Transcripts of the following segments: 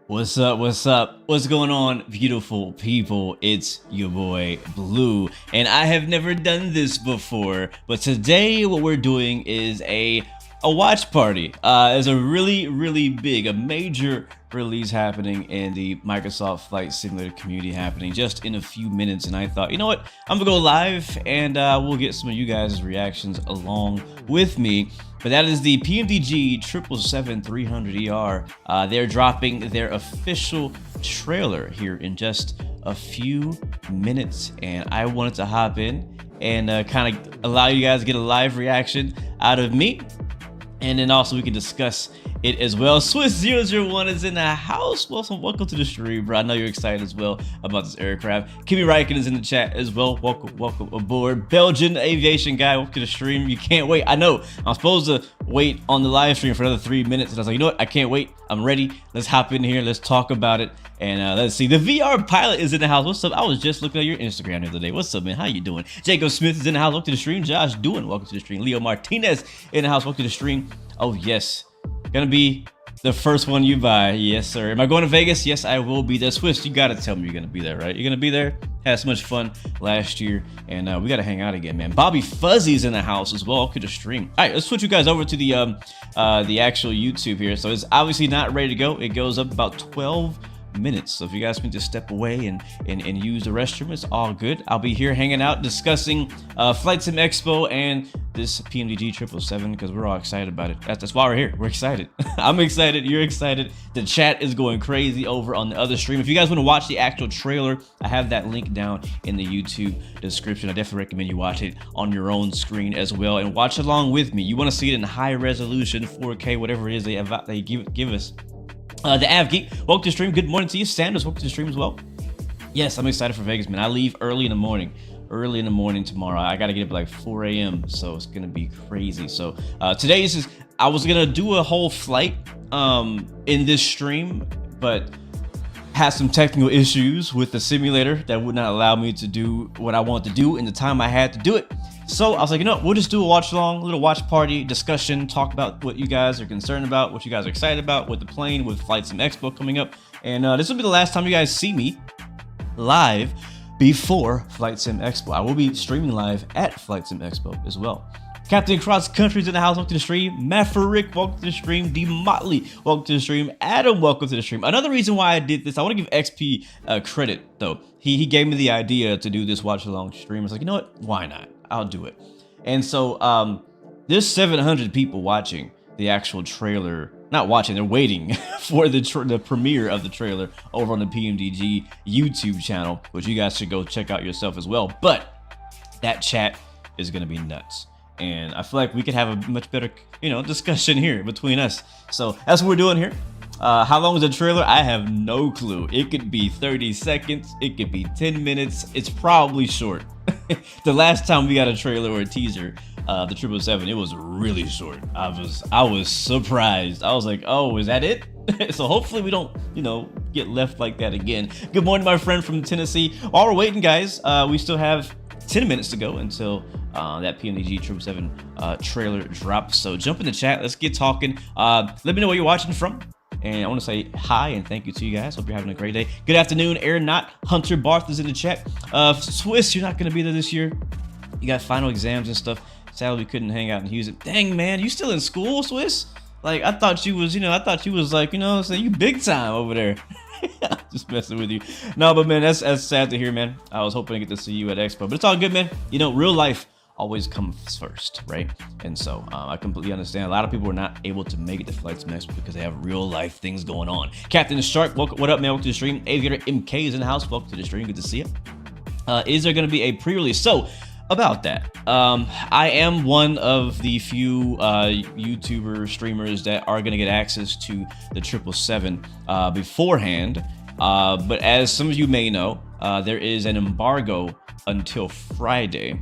What's up? What's up? What's going on, beautiful people? It's your boy Blue, and I have never done this before, but today what we're doing is a watch party. There's a really big, a major release happening in the Microsoft Flight Simulator community happening just in a few minutes, and I thought, you know what, I'm gonna go live and we'll get some of you guys' reactions along with me. But that is the PMDG 777-300ER. They're dropping their official trailer here in just a few minutes, and I wanted to hop in and kind of allow you guys to get a live reaction out of me, and then also we can discuss it as well. Swiss001 is in the house. Welcome to the stream, bro. I know you're excited as well about this aircraft. Kimmy Reichen is in the chat as well. Welcome aboard. Belgian aviation guy, welcome to the stream. You can't wait. I know I'm supposed to wait on the live stream for another 3 minutes, and I was like, you know what? I can't wait. I'm ready. Let's hop in here. Let's talk about it. And let's see. The VR pilot is in the house. What's up? I was just looking at your Instagram the other day. What's up, man? How you doing? Jacob Smith is in the house. Welcome to the stream. Josh Doing, welcome to the stream. Leo Martinez in the house. Welcome to the stream. Oh yes, gonna be the first one you buy. Yes sir. Am I going to Vegas? Yes, I will be there. Swiss, you gotta tell me you're gonna be there, right? You're gonna be there. Had so much fun last year, and we gotta hang out again, man. Bobby Fuzzy's in the house as well. Welcome to the stream. All right, let's switch you guys over to the actual YouTube here. So it's obviously not ready to go. It goes up about 12 minutes, so if you guys can just step away and use the restroom, it's all good. I'll be here hanging out discussing Flight Sim Expo and this PMDG 777 because we're all excited about it. That's why we're here. We're excited. I'm excited. You're excited. The chat is going crazy over on the other stream. If you guys want to watch the actual trailer, I have that link down in the YouTube description. I definitely recommend you watch it on your own screen as well and watch along with me. You want to see it in high resolution, 4K, whatever it is they give us. The Av Geek, welcome to the stream. Good morning to you. Sanders, welcome to the stream as well. Yes, I'm excited for Vegas, man. I leave early in the morning tomorrow. I gotta get up at like 4 a.m. so it's gonna be crazy. So today I was gonna do a whole flight in this stream, but had some technical issues with the simulator that would not allow me to do what I wanted to do in the time I had to do it. So I was like, you know, we'll just do a watch along, little watch party discussion, talk about what you guys are concerned about, what you guys are excited about with the plane, with Flight Sim Expo coming up. And this will be the last time you guys see me live before Flight Sim Expo. I will be streaming live at Flight Sim Expo as well. Captain Cross Country's in the house, welcome to the stream. Maverick, welcome to the stream. D Motley, welcome to the stream. Adam, welcome to the stream. Another reason why I did this, I want to give XP credit though. He gave me the idea to do this watch along stream. I was like, you know what? Why not? I'll do it. And so there's 700 people watching the actual trailer. Not watching, they're waiting for the premiere of the trailer over on the PMDG YouTube channel, which you guys should go check out yourself as well. But that chat is gonna be nuts, and I feel like we could have a much better, you know, discussion here between us. So that's what we're doing here. How long is the trailer? I have no clue. It could be 30 seconds, it could be 10 minutes. It's probably short. The last time we got a trailer or a teaser, the 777, it was really short. I was surprised. I was like, oh, is that it? So hopefully we don't, you know, get left like that again. Good morning, my friend from Tennessee. While we're waiting, guys, we still have 10 minutes to go until that PMDG 777 trailer drops. So jump in the chat. Let's get talking. Let me know where you're watching from. And I want to say hi and thank you to you guys. Hope you're having a great day. Good afternoon, Aeronaut. Hunter Barth is in the chat. Swiss, you're not going to be there this year. You got final exams and stuff. Sadly, we couldn't hang out in Houston. Dang, man, you still in school, Swiss? Like, I thought you was, you know, like, you know, saying you big time over there. Just messing with you. No, but man, that's sad to hear, man. I was hoping to get to see you at Expo, but it's all good, man. You know, real life always comes first, right? And so I completely understand. A lot of people are not able to make it to Flight Sim Expo because they have real life things going on. Captain Shark, welcome, what up, man? Welcome to the stream. Aviator MK is in the house. Welcome to the stream. Good to see you. Is there going to be a pre-release? So about that, I am one of the few YouTuber streamers that are going to get access to the 777 beforehand. But as some of you may know, there is an embargo until Friday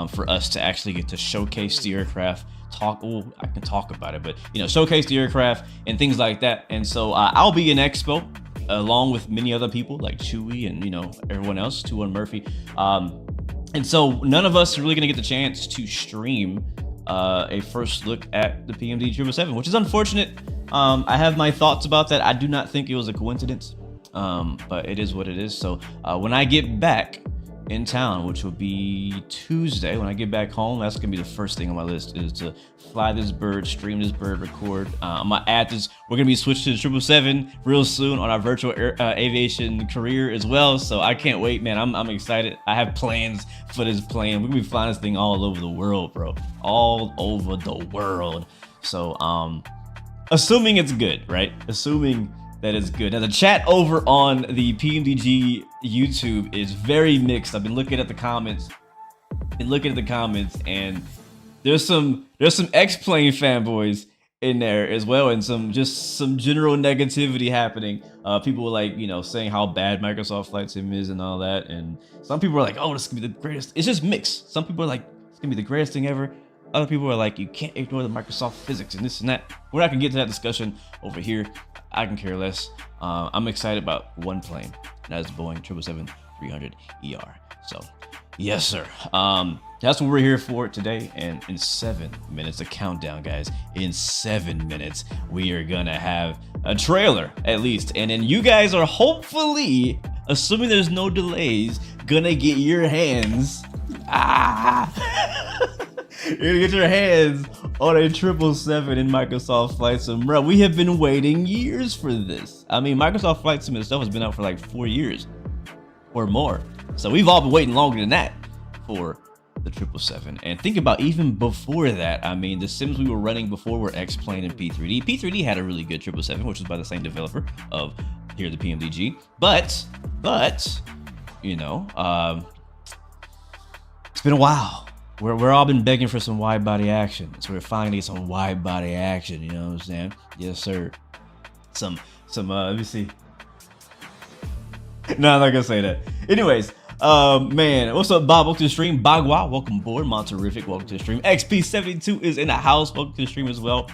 for us to actually get to showcase the aircraft, I can talk about it, but you know, showcase the aircraft and things like that. And so I'll be in Expo along with many other people like Chewy and, you know, everyone else, 2-1 Murphy. And so none of us are really gonna get the chance to stream a first look at the PMDG 777, which is unfortunate. I have my thoughts about that. I do not think it was a coincidence, but it is what it is. So when I get back in town, which will be Tuesday, when I get back home, that's gonna be the first thing on my list, is to fly this bird, stream this bird, record. I'm gonna add this. We're gonna be switched to the 777 real soon on our virtual aviation career as well. So I can't wait, man. I'm excited. I have plans for this plane. We're gonna be flying this thing all over the world, bro. All over the world. So assuming it's good, right? Assuming that is good. Now the chat over on the PMDG YouTube is very mixed. I've been looking at the comments, and there's some X-Plane fanboys in there as well, and some general negativity happening. People were like, you know, saying how bad Microsoft Flight Sim is and all that, and some people are like, oh, this is gonna be the greatest. It's just mixed. Some people are like, it's gonna be the greatest thing ever. Other people are like, you can't ignore the Microsoft physics and this and that. We're not gonna get to that discussion over here. I can care less. I'm excited about one plane, and that is Boeing 777-300ER. So, yes, sir. That's what we're here for today. And in 7 minutes, a countdown, guys. In 7 minutes, we are gonna have a trailer, at least. And then you guys are hopefully, assuming there's no delays, gonna get your hands. You're gonna get your hands on a 777 in Microsoft Flight Sim. Bro, we have been waiting years for this. I mean, Microsoft Flight Sim itself has been out for like 4 years or more. So we've all been waiting longer than that for the 777. And think about even before that. I mean, the sims we were running before were X-Plane and P3D. P3D had a really good 777, which was by the same developer of here the PMDG. But you know, it's been a while. We're all been begging for some wide body action. So we're finally getting some wide body action, you know what I'm saying? Yes, sir. Some let me see. No, I'm not gonna say that. Anyways, man, what's up, Bob? Welcome to the stream. Bagua, welcome aboard. Monterific, welcome to the stream. XP72 is in the house. Welcome to the stream as well.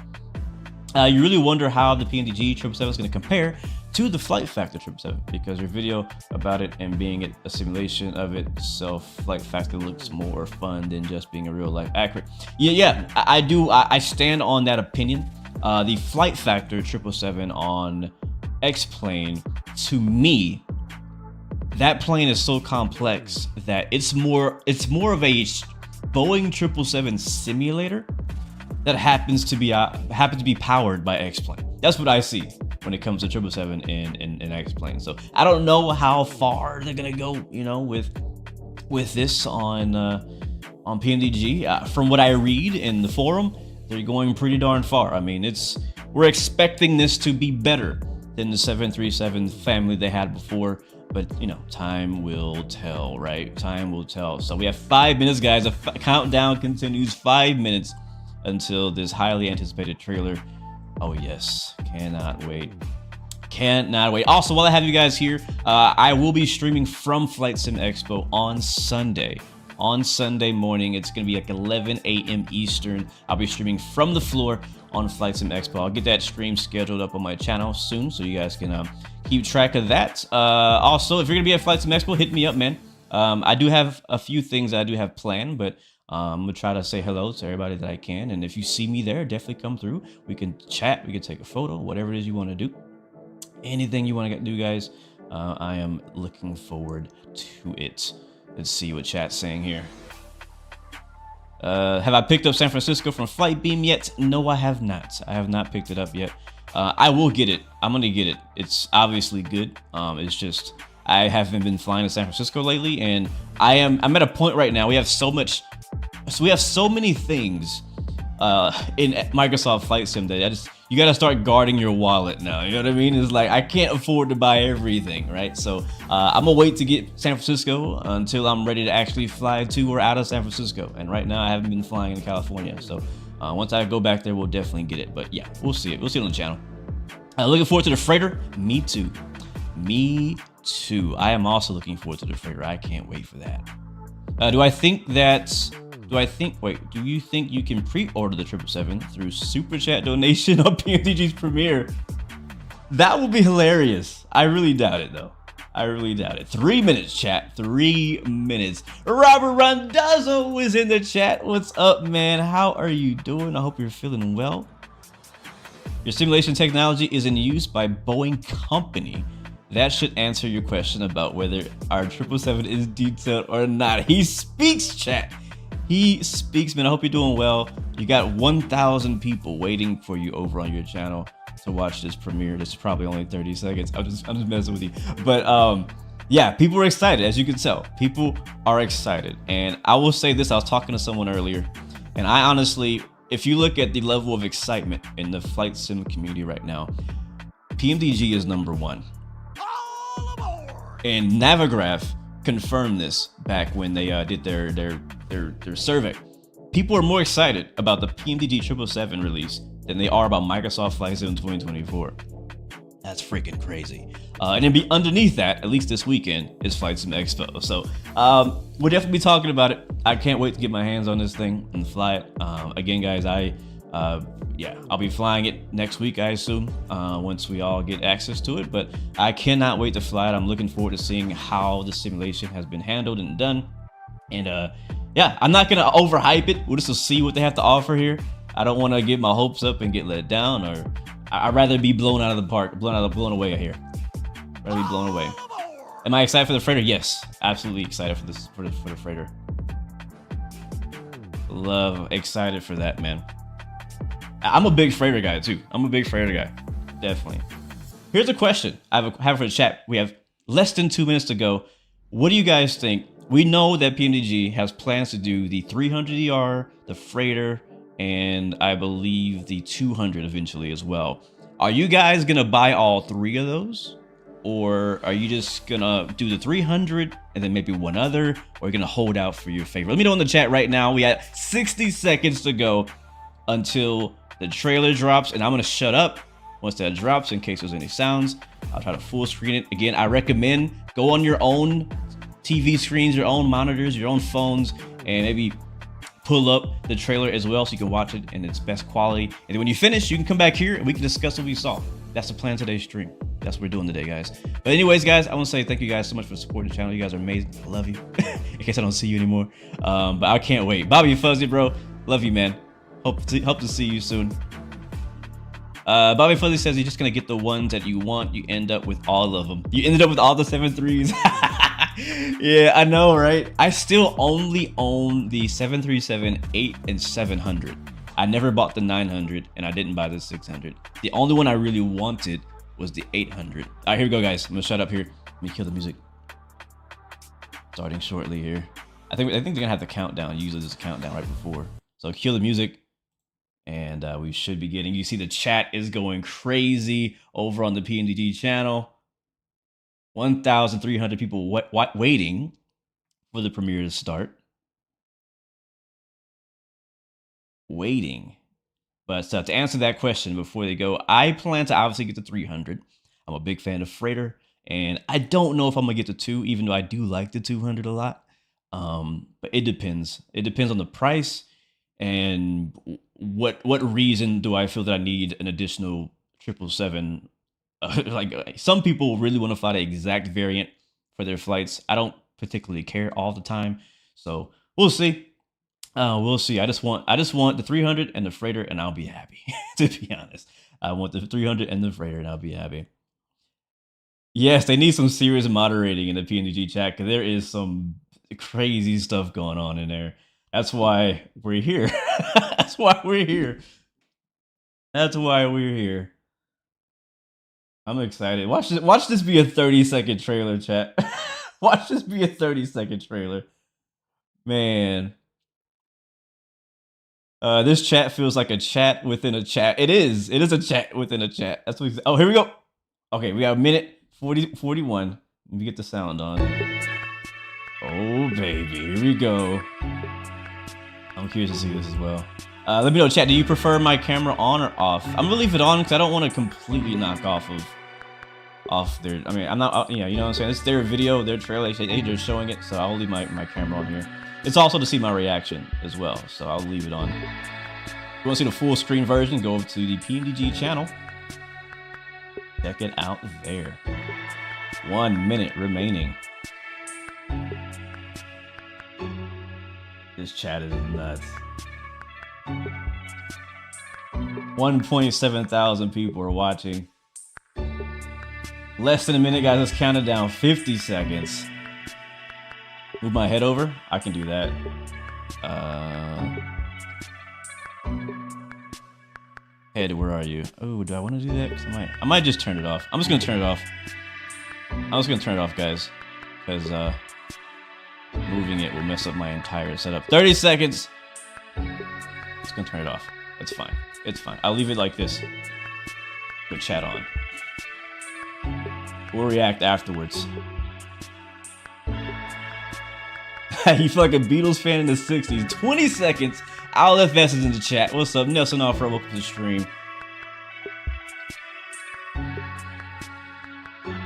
You really wonder how the PMDG 777 is going to compare to the Flight Factor 777, because your video about it and being a simulation of it, so Flight Factor looks more fun than just being a real life accurate. Yeah, I do. I stand on that opinion. The Flight Factor 777 on X-Plane, to me, that plane is so complex that it's more of a Boeing 777 simulator that happens to be powered by X-Plane. That's what I see when it comes to 777 and X-Plane. So I don't know how far they're gonna go, you know, with this on PMDG. From what I read in the forum, they're going pretty darn far. I mean, we're expecting this to be better than the 737 family they had before. But, you know, time will tell, right? Time will tell. So we have 5 minutes, guys. The countdown continues. 5 minutes until this highly anticipated trailer. Oh yes, cannot wait. Cannot wait. Also, while I have you guys here, I will be streaming from Flight Sim Expo on Sunday. On Sunday morning, it's gonna be like 11 a.m. Eastern. I'll be streaming from the floor on Flight Sim Expo. I'll get that stream scheduled up on my channel soon, so you guys can keep track of that. Also, if you're gonna be at Flight Sim Expo, hit me up, man. I do have a few things that I do have planned, but I'm gonna try to say hello to everybody that I can, and if you see me there, definitely come through. We can chat, we can take a photo, whatever it is you want to do. Anything you want to do, guys. I am looking forward to it. Let's see what chat's saying here. Have I picked up San Francisco from Flightbeam yet? No, I have not. I have not picked it up yet. I will get it. I'm gonna get it. It's obviously good. It's just I haven't been flying to San Francisco lately, and I'm at a point right now. We have so many things in Microsoft Flight Sim that you got to start guarding your wallet now. You know what I mean? It's like I can't afford to buy everything, right? So I'm gonna wait to get San Francisco until I'm ready to actually fly to or out of San Francisco. And right now I haven't been flying in California, so once I go back there, we'll definitely get it. But yeah, we'll see it. We'll see it on the channel. Looking forward to the freighter. Me too. Me too. I am also looking forward to the freighter. I can't wait for that. Do you think you can pre-order the 777 through Super Chat donation on PMDG's Premiere? That would be hilarious. I really doubt it, though. I really doubt it. 3 minutes, chat. 3 minutes. Robert Randazzo is in the chat. What's up, man? How are you doing? I hope you're feeling well. Your simulation technology is in use by Boeing Company. That should answer your question about whether our 777 is detailed or not. He speaks, chat. He speaks, man. I hope you're doing well. You got 1,000 people waiting for you over on your channel to watch this premiere. This is probably only 30 seconds. I'm just messing with you. But yeah, people are excited, as you can tell. People are excited. And I will say this, I was talking to someone earlier, and I honestly, if you look at the level of excitement in the flight sim community right now, PMDG is #1. And Navigraph confirmed this back when they did their survey. People are more excited about the PMDG 777 release than they are about Microsoft Flight Sim 2024. That's freaking crazy. And then underneath that, at least this weekend, is Flight Sim Expo. So we'll definitely be talking about it. I can't wait to get my hands on this thing and fly it. Again, guys, I'll be flying it next week, I assume, once we all get access to it. But I cannot wait to fly it. I'm looking forward to seeing how the simulation has been handled and done. And yeah, I'm not gonna overhype it. We'll just see what they have to offer here. I don't want to get my hopes up and get let down, or I'd rather be blown out of the park, blown away here. Rather be blown away. Am I excited for the freighter? Yes, absolutely excited for this for the freighter. Excited for that, man. I'm a big freighter guy too. I'm a big freighter guy, definitely. Here's a question I have for the chat. We have less than 2 minutes to go. What do you guys think? We know that PMDG has plans to do the 300ER, the freighter, and I believe the 200 eventually as well. Are you guys gonna buy all 3 of those? Or are you just gonna do the 300 and then maybe one other? Or are you gonna hold out for your favorite? Let me know in the chat right now. We got 60 seconds to go until the trailer drops, and I'm gonna shut up once that drops in case there's any sounds. I'll try to full screen it. Again, I recommend go on your own TV screens, your own monitors, your own phones, and maybe pull up the trailer as well so you can watch it in its best quality. And then when you finish, you can come back here and we can discuss what we saw. That's the plan today's stream. That's what we're doing today, guys. But anyways, guys, I want to say thank you guys so much for supporting the channel. You guys are amazing. I love you. In case I don't see you anymore. But I can't wait. Bobby Fuzzy, bro. Love you, man. Hope to see you soon. Bobby Fuzzy says you're just going to get the ones that you want. You end up with all of them. You ended up with all the 7.3s. Yeah, I know, right? I still only own the 737, 8, and 700. I never bought the 900, and I didn't buy the 600. The only one I really wanted was the 800. All right, here we go, guys. I'm gonna shut up here. Let me kill the music. Starting shortly here. I think they're gonna have the countdown. Usually there's a countdown right before. So kill the music, and we should be getting. You see the chat is going crazy over on the PMDG channel. 1,300 people waiting for the premiere to start. Waiting. But to answer that question before they go, I plan to obviously get to 300. I'm a big fan of freighter, and I don't know if I'm gonna get to 2, even though I do like the 200 a lot. But it depends. It depends on the price and what reason do I feel that I need an additional 777. Like some people really want to fly the exact variant for their flights. I don't particularly care all the time, so we'll see. We'll see. I just want the 300 and the freighter, and I'll be happy. To be honest, I want the 300 and the freighter, and I'll be happy. Yes, they need some serious moderating in the PMDG chat because there is some crazy stuff going on in there. That's why we're here. That's why we're here. That's why we're here. I'm excited. Watch this be a 30-second trailer, chat. Watch this be a 30-second trailer. Man. This chat feels like a chat within a chat. It is. It is a chat within a chat. That's what. Oh, here we go. Okay, we got a minute 41. Let me get the sound on. Oh baby, here we go. I'm curious to see this as well. Let me know, chat. Do you prefer my camera on or off? I'm gonna leave it on because I don't want to completely knock off their. I mean, I'm not. You know what I'm saying. It's their video, their trailer. They're just showing it, so I'll leave my camera on here. It's also to see my reaction as well, so I'll leave it on. If you want to see the full screen version, go over to the PMDG channel. Check it out there. 1 minute remaining. This chat is nuts. 1 1.7 thousand people are watching. Less than a minute, guys. Let's count it down. 50 seconds. Move my head over. I can do that. Head, where are you? Oh, do I want to do that? 'Cause I might just turn it off. I'm just gonna turn it off. I'm just gonna turn it off, guys, because moving it will mess up my entire setup. 30 seconds. Just gonna turn it off. It's fine. It's fine. I'll leave it like this with chat on. We'll react afterwards. You feel like a Beatles fan in the 60s. 20 seconds. I'll left messages in the chat. What's up? Nelson Offroad, welcome to the stream.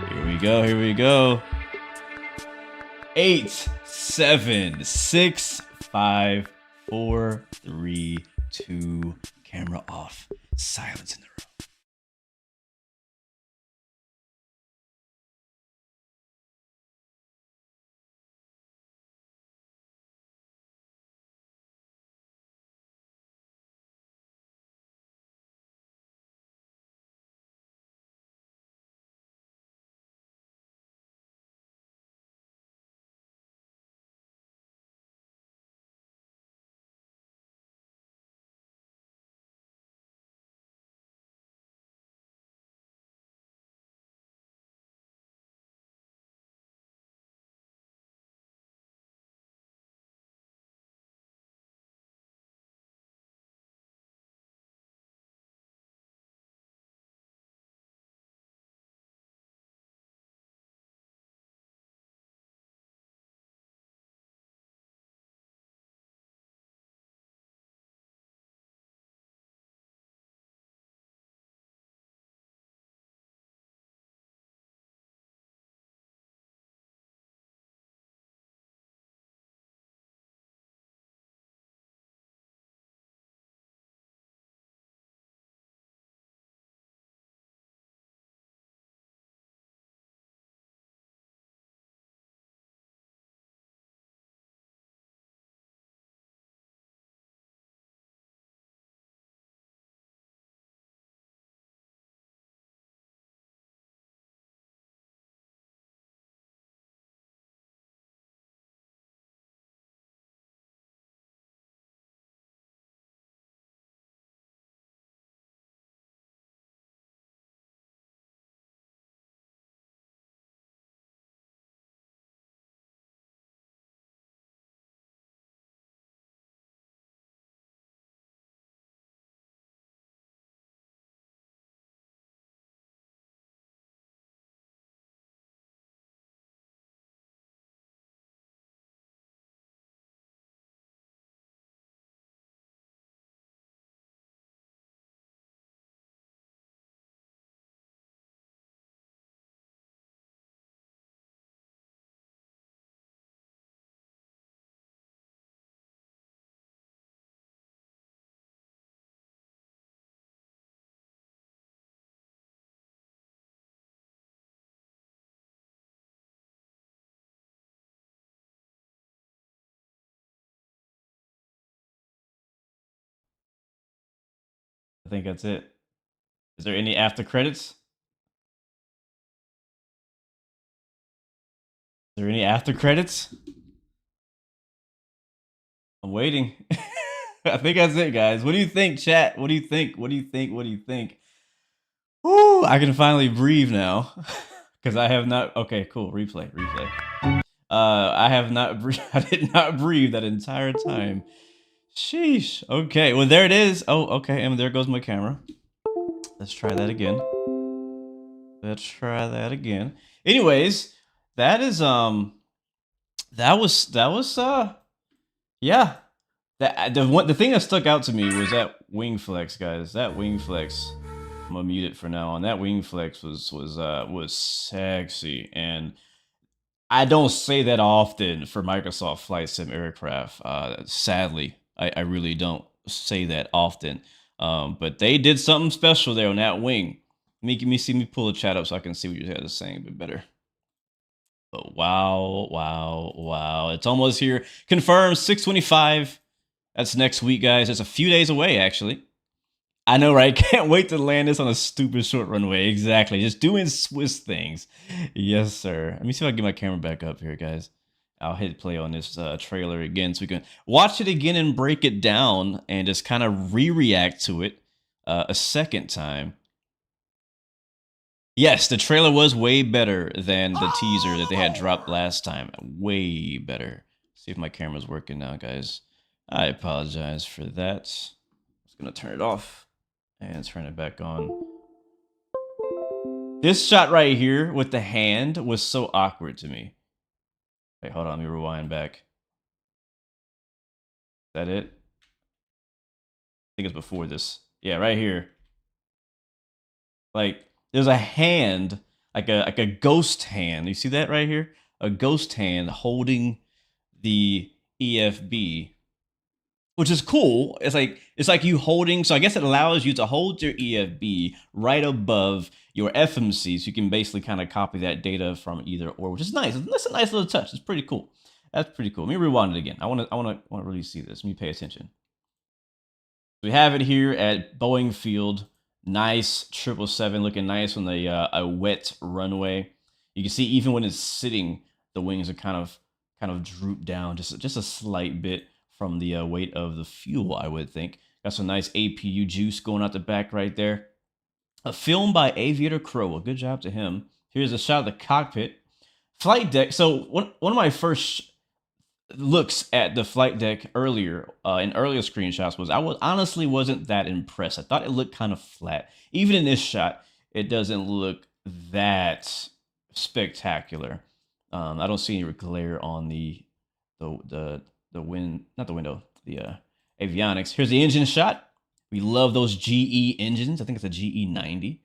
Here we go. Here we go. 8, 7, 6, 5, 4, 3, 2. Camera off. Silence in the room. I think that's it. Is there any after credits? Is there any after credits? I'm waiting. I think that's it, guys. What do you think, chat? What do you think? What do you think? What do you think? Woo! I can finally breathe now. Because I have not... Okay, cool. Replay. I have not... I did not breathe that entire time. Sheesh. Okay, well, there it is. Oh, okay, and there goes my camera. Let's try that again. Anyways, that is, yeah. The thing that stuck out to me was that wing flex, guys. That wing flex... I'm gonna mute it for now on. That wing flex was sexy, and I don't say that often for Microsoft Flight Sim aircraft. Sadly, I really don't say that often. But they did something special there on that wing. Let me pull the chat up so I can see what you guys are saying a bit better. But wow! It's almost here. Confirmed 6/25. That's next week, guys. It's a few days away, actually. I know, right? Can't wait to land this on a stupid short runway. Exactly. Just doing Swiss things. Yes, sir. Let me see if I can get my camera back up here, guys. I'll hit play on this trailer again so we can watch it again and break it down and just kind of re-react to it a second time. Yes, the trailer was way better than the teaser that they had dropped last time. Way better. See if my camera's working now, guys. I apologize for that. I'm just going to turn it off and turn it back on. This shot right here with the hand was so awkward to me. Wait, hold on, let me rewind back. Is that it? I think it's before this. Yeah, right here. Like, there's a hand, like a ghost hand. You see that right here? A ghost hand holding the EFB, which is cool. It's like you holding. So I guess it allows you to hold your EFB right above your FMC, so you can basically kind of copy that data from either or, which is nice. That's a nice little touch. It's pretty cool. That's pretty cool. Let me rewind it again. I want to really see this. Let me pay attention. We have it here at Boeing Field. Nice 777, looking nice on the a wet runway. You can see even when it's sitting, the wings are kind of drooped down just a slight bit from the weight of the fuel, I would think. Got some nice APU juice going out the back right there. A film by Aviator Crow. Well, good job to him. Here's a shot of the cockpit. Flight deck. So one of my first looks at the flight deck earlier in earlier screenshots was honestly wasn't that impressed. I thought it looked kind of flat. Even in this shot, it doesn't look that spectacular. I don't see any glare on the avionics. Here's the engine shot. We love those GE engines. I think it's a GE90.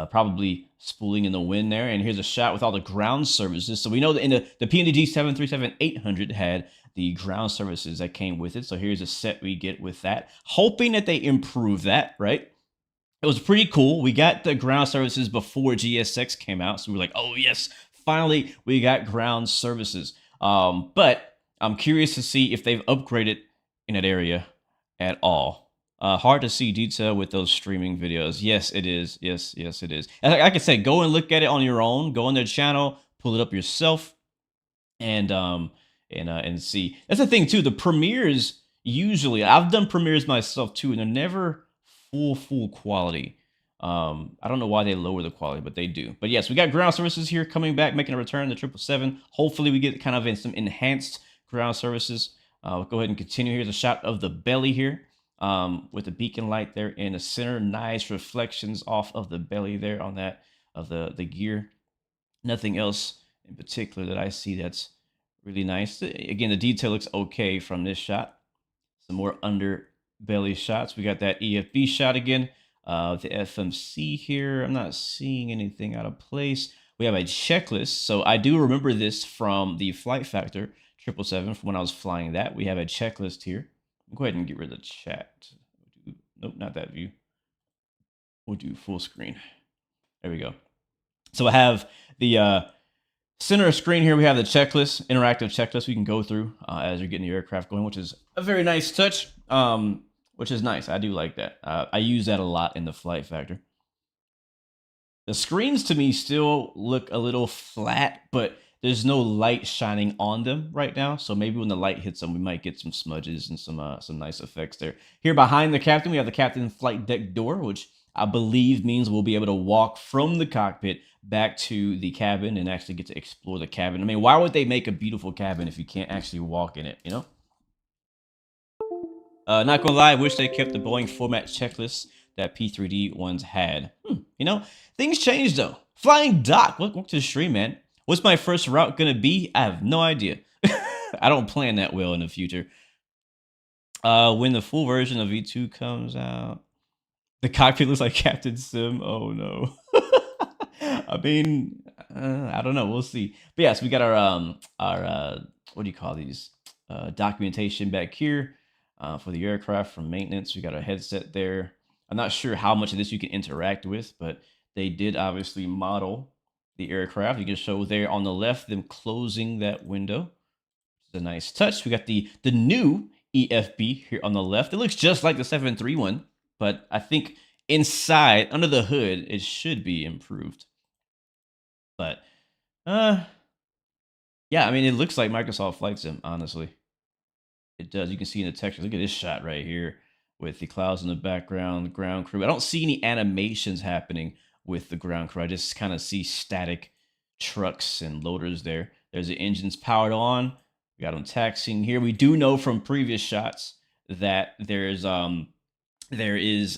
Probably spooling in the wind there. And here's a shot with all the ground services. So we know that in the PMDG 737-800 had the ground services that came with it. So here's a set we get with that. Hoping that they improve that, right? It was pretty cool. We got the ground services before GSX came out. So we were like, oh yes, finally we got ground services. But I'm curious to see if they've upgraded in that area at all. Hard to see detail with those streaming videos. Yes, it is. Yes, it is. Like I said, go and look at it on your own. Go on their channel, pull it up yourself, and see. That's the thing too. The premieres usually, I've done premieres myself too, and they're never full quality. I don't know why they lower the quality, but they do. But yes, we got ground services here coming back, making a return. The 777. Hopefully, we get kind of in some enhanced ground services. We'll go ahead and continue. Here's a shot of the belly here. With the beacon light there in the center. Nice reflections off of the belly there on that of the gear. Nothing else in particular that I see that's really nice. Again, the detail looks okay from this shot. Some more underbelly shots. We got that EFB shot again. The FMC here. I'm not seeing anything out of place. We have a checklist. So I do remember this from the Flight Factor 777 from when I was flying that. We have a checklist here. Go ahead and get rid of the chat. Nope, not that view. We'll do full screen. There we go. So I have the center screen here. We have the checklist, interactive checklist we can go through as you're getting the aircraft going, which is a very nice touch, which is nice. I do like that. I use that a lot in the Flight Factor. The screens to me still look a little flat, but there's no light shining on them right now, so maybe when the light hits them, we might get some smudges and some nice effects there. Here behind the captain, we have the captain flight deck door, which I believe means we'll be able to walk from the cockpit back to the cabin and actually get to explore the cabin. I mean, why would they make a beautiful cabin if you can't actually walk in it, you know? Not gonna lie, I wish they kept the Boeing format checklist that P3D ones had. You know, things changed though. Flying Doc, welcome to the stream, man. What's my first route gonna be? I have no idea. I don't plan that well in the future. When the full version of V2 comes out, the cockpit looks like Captain Sim. Oh no. I mean, I don't know. We'll see. But yes, we got our what do you call these? Documentation back here for the aircraft from maintenance. We got a headset there. I'm not sure how much of this you can interact with, but they did obviously model the aircraft. You can show there on the left them closing that window. It's a nice touch. We got the new EFB here on the left. It looks just like the 731, but I think inside, under the hood, it should be improved. But, yeah, I mean, it looks like Microsoft Flight Sim, honestly. It does. You can see in the texture. Look at this shot right here with the clouds in the background, the ground crew. I don't see any animations happening with the ground crew. I just kind of see static trucks and loaders there. There's the engines powered on. We got them taxiing here. We do know from previous shots that there is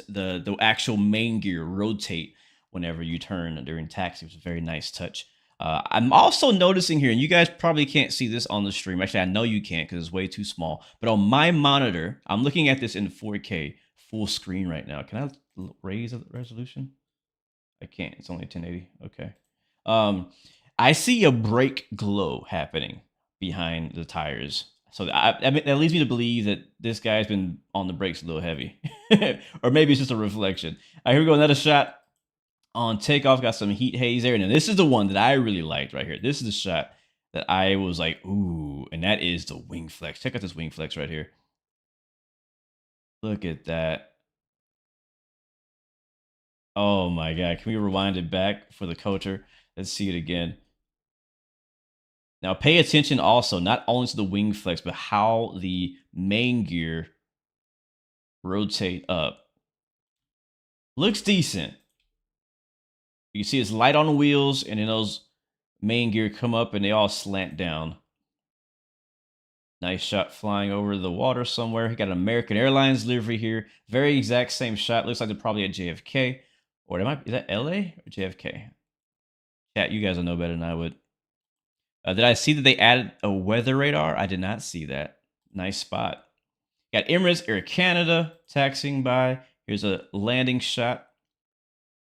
the actual main gear rotate whenever you turn during taxi, which is a very nice touch. I'm also noticing here, and you guys probably can't see this on the stream. Actually, I know you can't because it's way too small. But on my monitor, I'm looking at this in 4K full screen right now. Can I raise the resolution? I can't. It's only 1080. Okay. I see a brake glow happening behind the tires. So I mean, that leads me to believe that this guy's been on the brakes a little heavy. Or maybe it's just a reflection. All right, here we go. Another shot on takeoff. Got some heat haze there. And this is the one that I really liked right here. This is the shot that I was like, ooh. And that is the wing flex. Check out this wing flex right here. Look at that. Oh my God. Can we rewind it back for the culture? Let's see it again. Now pay attention also, not only to the wing flex, but how the main gear rotate up. Looks decent. You can see it's light on the wheels, and then those main gear come up and they all slant down. Nice shot flying over the water somewhere. He got an American Airlines livery here. Very exact same shot. Looks like they're probably at JFK. Or is that LA or JFK? Chat, you guys will know better than I would. Did I see that they added a weather radar? I did not see that. Nice spot. Got Emirates, Air Canada taxiing by. Here's a landing shot.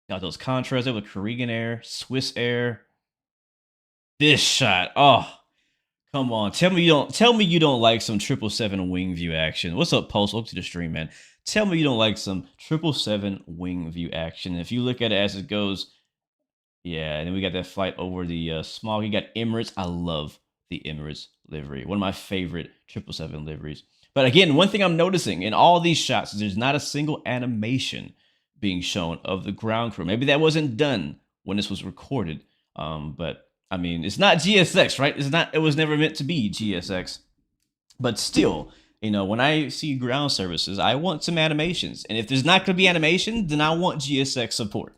Got those contrasts there with Korean Air, Swiss Air. This shot. Oh, come on. Tell me you don't like some 777 wing view action. What's up, Pulse? Welcome to the stream, man. Tell me you don't like some 777 wing view action. If you look at it as it goes, yeah, and then we got that flight over the smog. You got Emirates. I love the Emirates livery. One of my favorite 777 liveries. But again, one thing I'm noticing in all these shots is there's not a single animation being shown of the ground crew. Maybe that wasn't done when this was recorded. But I mean, it's not GSX, right? It was never meant to be GSX. But still, you know, when I see ground services, I want some animations. And if there's not going to be animation, then I want GSX support.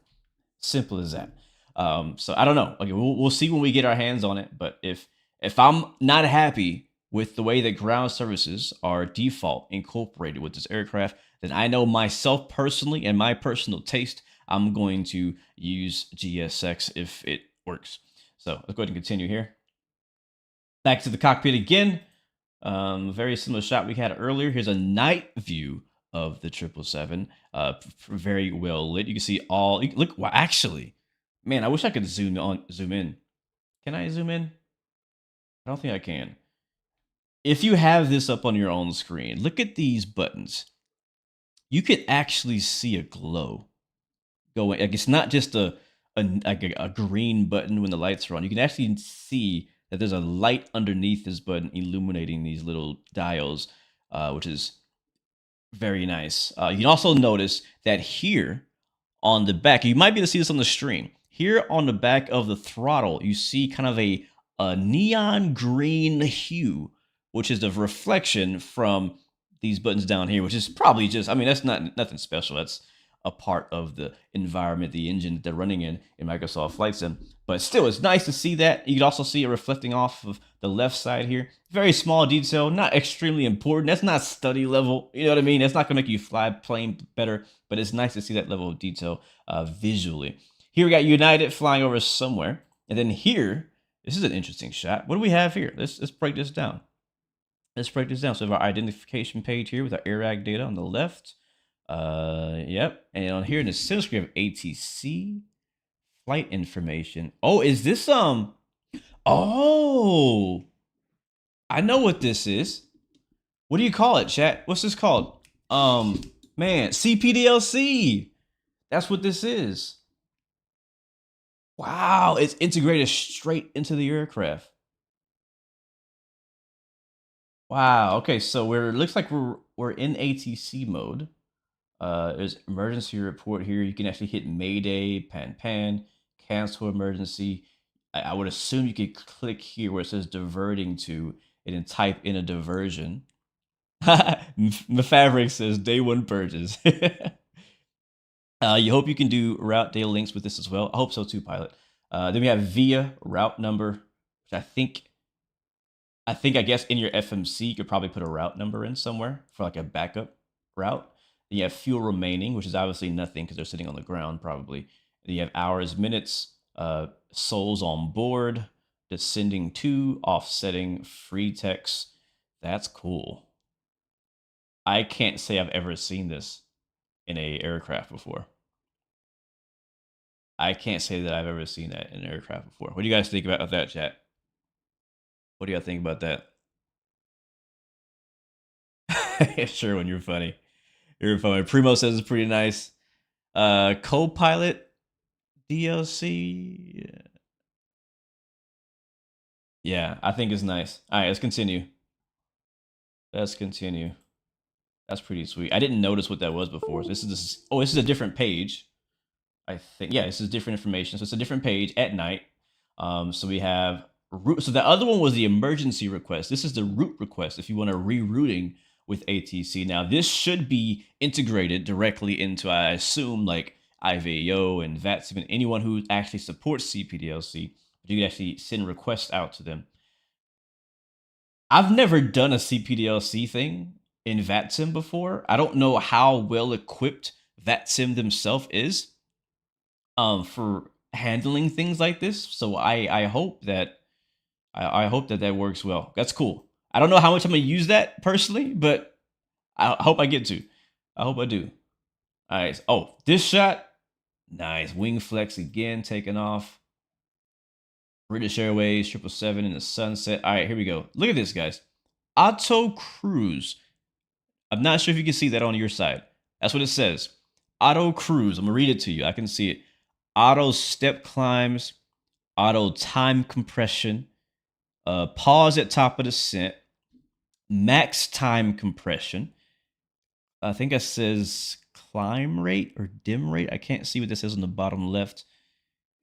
Simple as that. So I don't know. Okay, we'll see when we get our hands on it. But if I'm not happy with the way that ground services are default incorporated with this aircraft, then I know myself personally and my personal taste, I'm going to use GSX if it works. So let's go ahead and continue here. Back to the cockpit again. Very similar shot we had earlier. Here's a night view of the 777. Very well lit. You can see all. Look, well, actually, man, I wish I could zoom in. Can I zoom in? I don't think I can. If you have this up on your own screen, look at these buttons. You could actually see a glow going. Like, it's not just a green button when the lights are on. You can actually see that there's a light underneath this button illuminating these little dials, which is very nice. You can also notice that here on the back, you might be able to see this on the stream. Here on the back of the throttle, you see kind of a neon green hue, which is the reflection from these buttons down here, which is probably just, I mean, that's nothing special. That's a part of the environment, the engine that they're running in Microsoft Flight Sim. But still, it's nice to see that. You can also see it reflecting off of the left side here. Very small detail, not extremely important. That's not study level. You know what I mean? That's not gonna make you fly plane better, but it's nice to see that level of detail visually. Here we got United flying over somewhere. And then here, this is an interesting shot. What do we have here? Let's break this down. Let's break this down. So we have our identification page here with our AirAg data on the left. Yep. And on here in the center screen, we have ATC flight information. Oh, is this oh, I know what this is. What do you call it, chat? What's this called? Man, CPDLC. That's what this is. Wow, it's integrated straight into the aircraft. Wow. Okay, so looks like we're in ATC mode. There's emergency report here. You can actually hit Mayday, pan, cancel emergency. I would assume you could click here where it says diverting to, and then type in a diversion. Fabric says day one purges. You hope you can do route data links with this as well. I hope so too, pilot. Then we have via route number, which I guess in your FMC you could probably put a route number in somewhere for like a backup route. Then you have fuel remaining, which is obviously nothing because they're sitting on the ground probably. Then you have hours, minutes, souls on board, descending to, offsetting, free text. That's cool. I can't say I've ever seen this in a aircraft before. I can't say that I've ever seen that in an aircraft before. What do you guys think about that, chat? What do y'all think about that? Sure, when you're funny. You're funny. Primo says it's pretty nice. Co-pilot DLC. Yeah, I think it's nice. All right, let's continue. Let's continue. That's pretty sweet. I didn't notice what that was before. So this is a different page. I think, yeah, this is different information. So it's a different page at night. So we have route. So the other one was the emergency request. This is the route request if you want a rerouting with ATC. Now this should be integrated directly into, I assume, like IVAO and VATSIM and anyone who actually supports CPDLC. You can actually send requests out to them. I've never done a CPDLC thing in VATSIM before. I don't know how well equipped VATSIM themselves is for handling things like this. So I hope that I hope that works well. That's cool. I don't know how much I'm gonna use that personally, but I hope I get to. I hope I do. All right. Oh, this shot, nice. Wing flex again, taking off. British Airways 777 in the sunset. All right, here we go. Look at this, guys. Auto cruise. I'm not sure if you can see that on your side. That's what it says. Auto cruise. I'm gonna read it to you. I can see it. Auto step climbs, auto time compression, pause at top of descent, max time compression. I think it says climb rate or dim rate. I can't see what this says on the bottom left.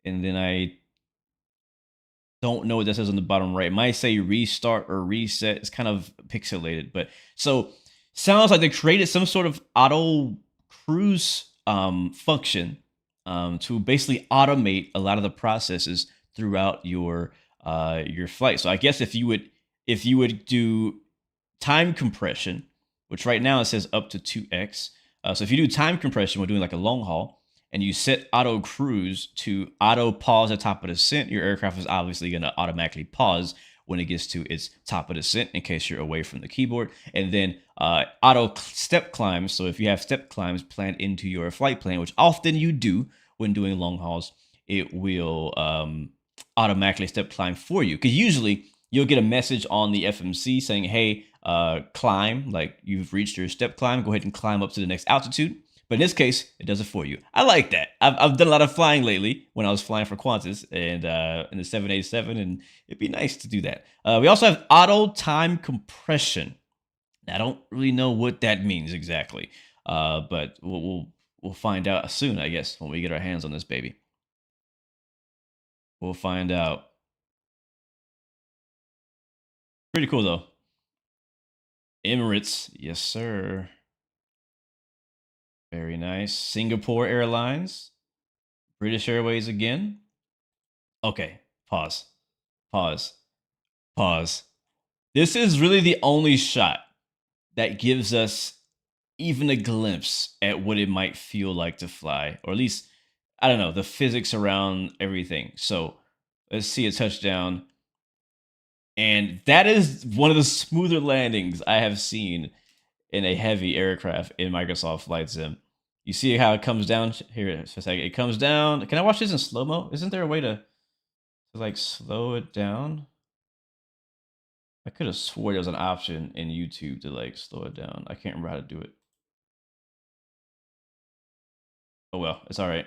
And then I don't know what that says on the bottom right. It might say restart or reset. It's kind of pixelated, but so sounds like they created some sort of auto cruise function to basically automate a lot of the processes throughout your flight. So I guess if you would do time compression, which right now it says up to 2x. So if you do time compression, we're doing like a long haul, and you set auto cruise to auto pause at top of descent, your aircraft is obviously going to automatically pause when it gets to its top of descent in case you're away from the keyboard. And then auto step climbs. So if you have step climbs planned into your flight plan, which often you do when doing long hauls, it will automatically step climb for you. Because usually you'll get a message on the FMC saying, hey, climb, like you've reached your step climb, go ahead and climb up to the next altitude. But in this case, it does it for you. I like that. I've done a lot of flying lately when I was flying for Qantas and in the 787, and it'd be nice to do that. We also have auto time compression. Now, I don't really know what that means exactly, but we'll find out soon, I guess, when we get our hands on this baby. We'll find out. Pretty cool though. Emirates, yes sir. Very nice. Singapore Airlines. British Airways again. Okay, pause. Pause. Pause. This is really the only shot that gives us even a glimpse at what it might feel like to fly, or at least, I don't know, the physics around everything. So let's see a touchdown. And that is one of the smoother landings I have seen in a heavy aircraft in Microsoft Flight Sim. You see how it comes down here for a second. It comes down. Can I watch this in slow-mo? Isn't there a way to like slow it down? I could have swore there was an option in YouTube to like slow it down. I can't remember how to do it. Oh well, it's all right.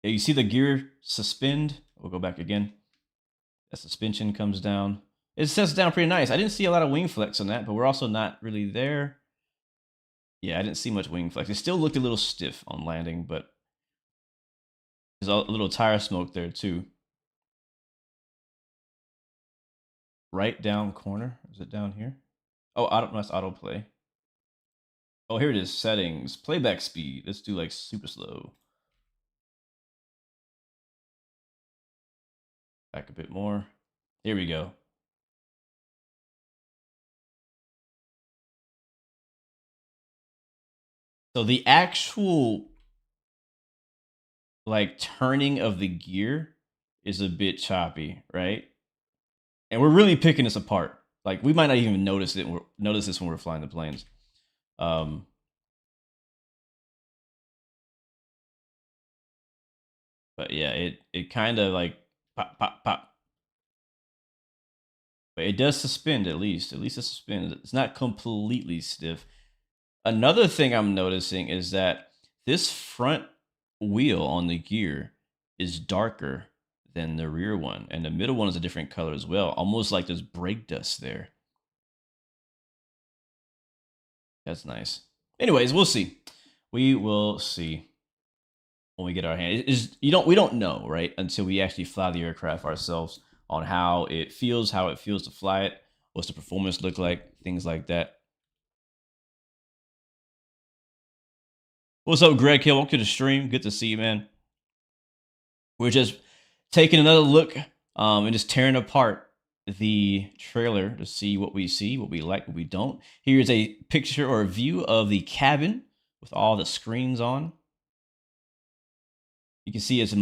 Yeah, you see the gear suspend? We'll go back again. That suspension comes down. It sets down pretty nice. I didn't see a lot of wing flex on that, but we're also not really there. Yeah, I didn't see much wing flex. It still looked a little stiff on landing, but there's a little tire smoke there too. Right down corner. Is it down here? Oh, that's autoplay. Oh, here it is. Settings. Playback speed. Let's do like super slow. Back a bit more. Here we go. So the actual like turning of the gear is a bit choppy, right? And we're really picking this apart. Like we might not even notice it. Notice this when we're flying the planes. Um, but yeah, it kind of like pop pop pop. But it does suspend at least. At least it suspends. It's not completely stiff. Another thing I'm noticing is that this front wheel on the gear is darker than the rear one, and the middle one is a different color as well, almost like there's brake dust there. That's nice. Anyways, we'll see. We will see when we get our hand. We don't know, right, until we actually fly the aircraft ourselves on how it feels to fly it, what's the performance look like, things like that. What's up, Greg Hill? Welcome to the stream. Good to see you, man. We're just taking another look and just tearing apart the trailer to see what we see, what we like, what we don't. Here's a picture or a view of the cabin with all the screens on. You can see it's has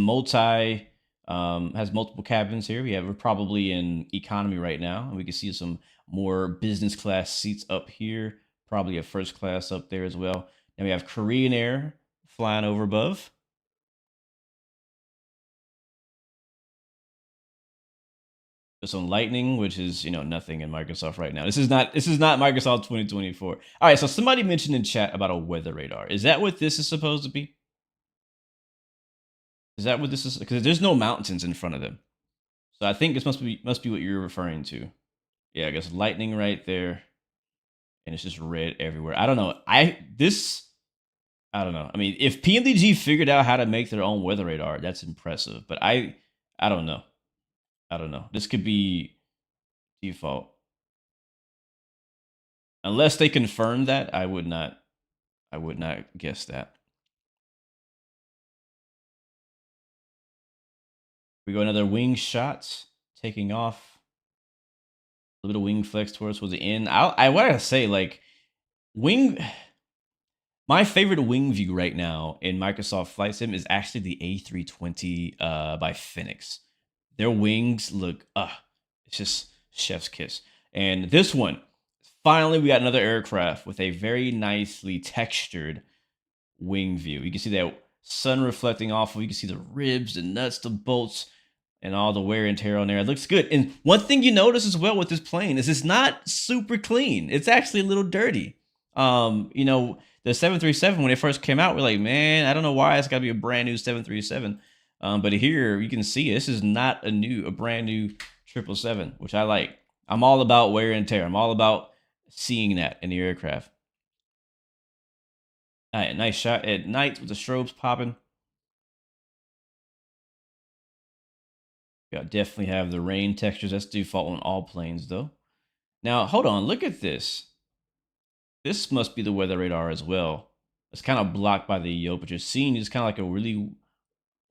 multiple cabins here. We're probably in economy right now, and we can see some more business class seats up here. Probably a first class up there as well. And we have Korean Air flying over above. Just on Lightning, which is nothing in Microsoft right now. This is not Microsoft 2024. All right, so somebody mentioned in chat about a weather radar. Is that what this is supposed to be? Is that what this is? Because there's no mountains in front of them, so I think this must be what you're referring to. Yeah, I guess lightning right there, and it's just red everywhere. I don't know. I don't know. I mean, if PMDG figured out how to make their own weather radar, that's impressive. But I don't know. I don't know. This could be default. Unless they confirm that, I would not guess that. We go another wing shot, taking off. A little bit of wing flex towards the end. I what I say, like wing. My favorite wing view right now in Microsoft Flight Sim is actually the A320 by Phoenix. Their wings look, it's just chef's kiss. And this one, finally, we got another aircraft with a very nicely textured wing view. You can see that sun reflecting off of. You can see the ribs, the nuts, the bolts, and all the wear and tear on there. It looks good. And one thing you notice as well with this plane is it's not super clean. It's actually a little dirty. The 737 when it first came out, we're like, man, I don't know why it's got to be a brand new 737. But here you can see this is not a brand new 777, which I like. I'm all about wear and tear. I'm all about seeing that in the aircraft. All right, nice shot at night with the strobes popping. Yeah, definitely have the rain textures. That's default on all planes, though. Now, hold on. Look at this. This must be the weather radar as well. It's kind of blocked by the yoke, but you're seeing just kind of like a really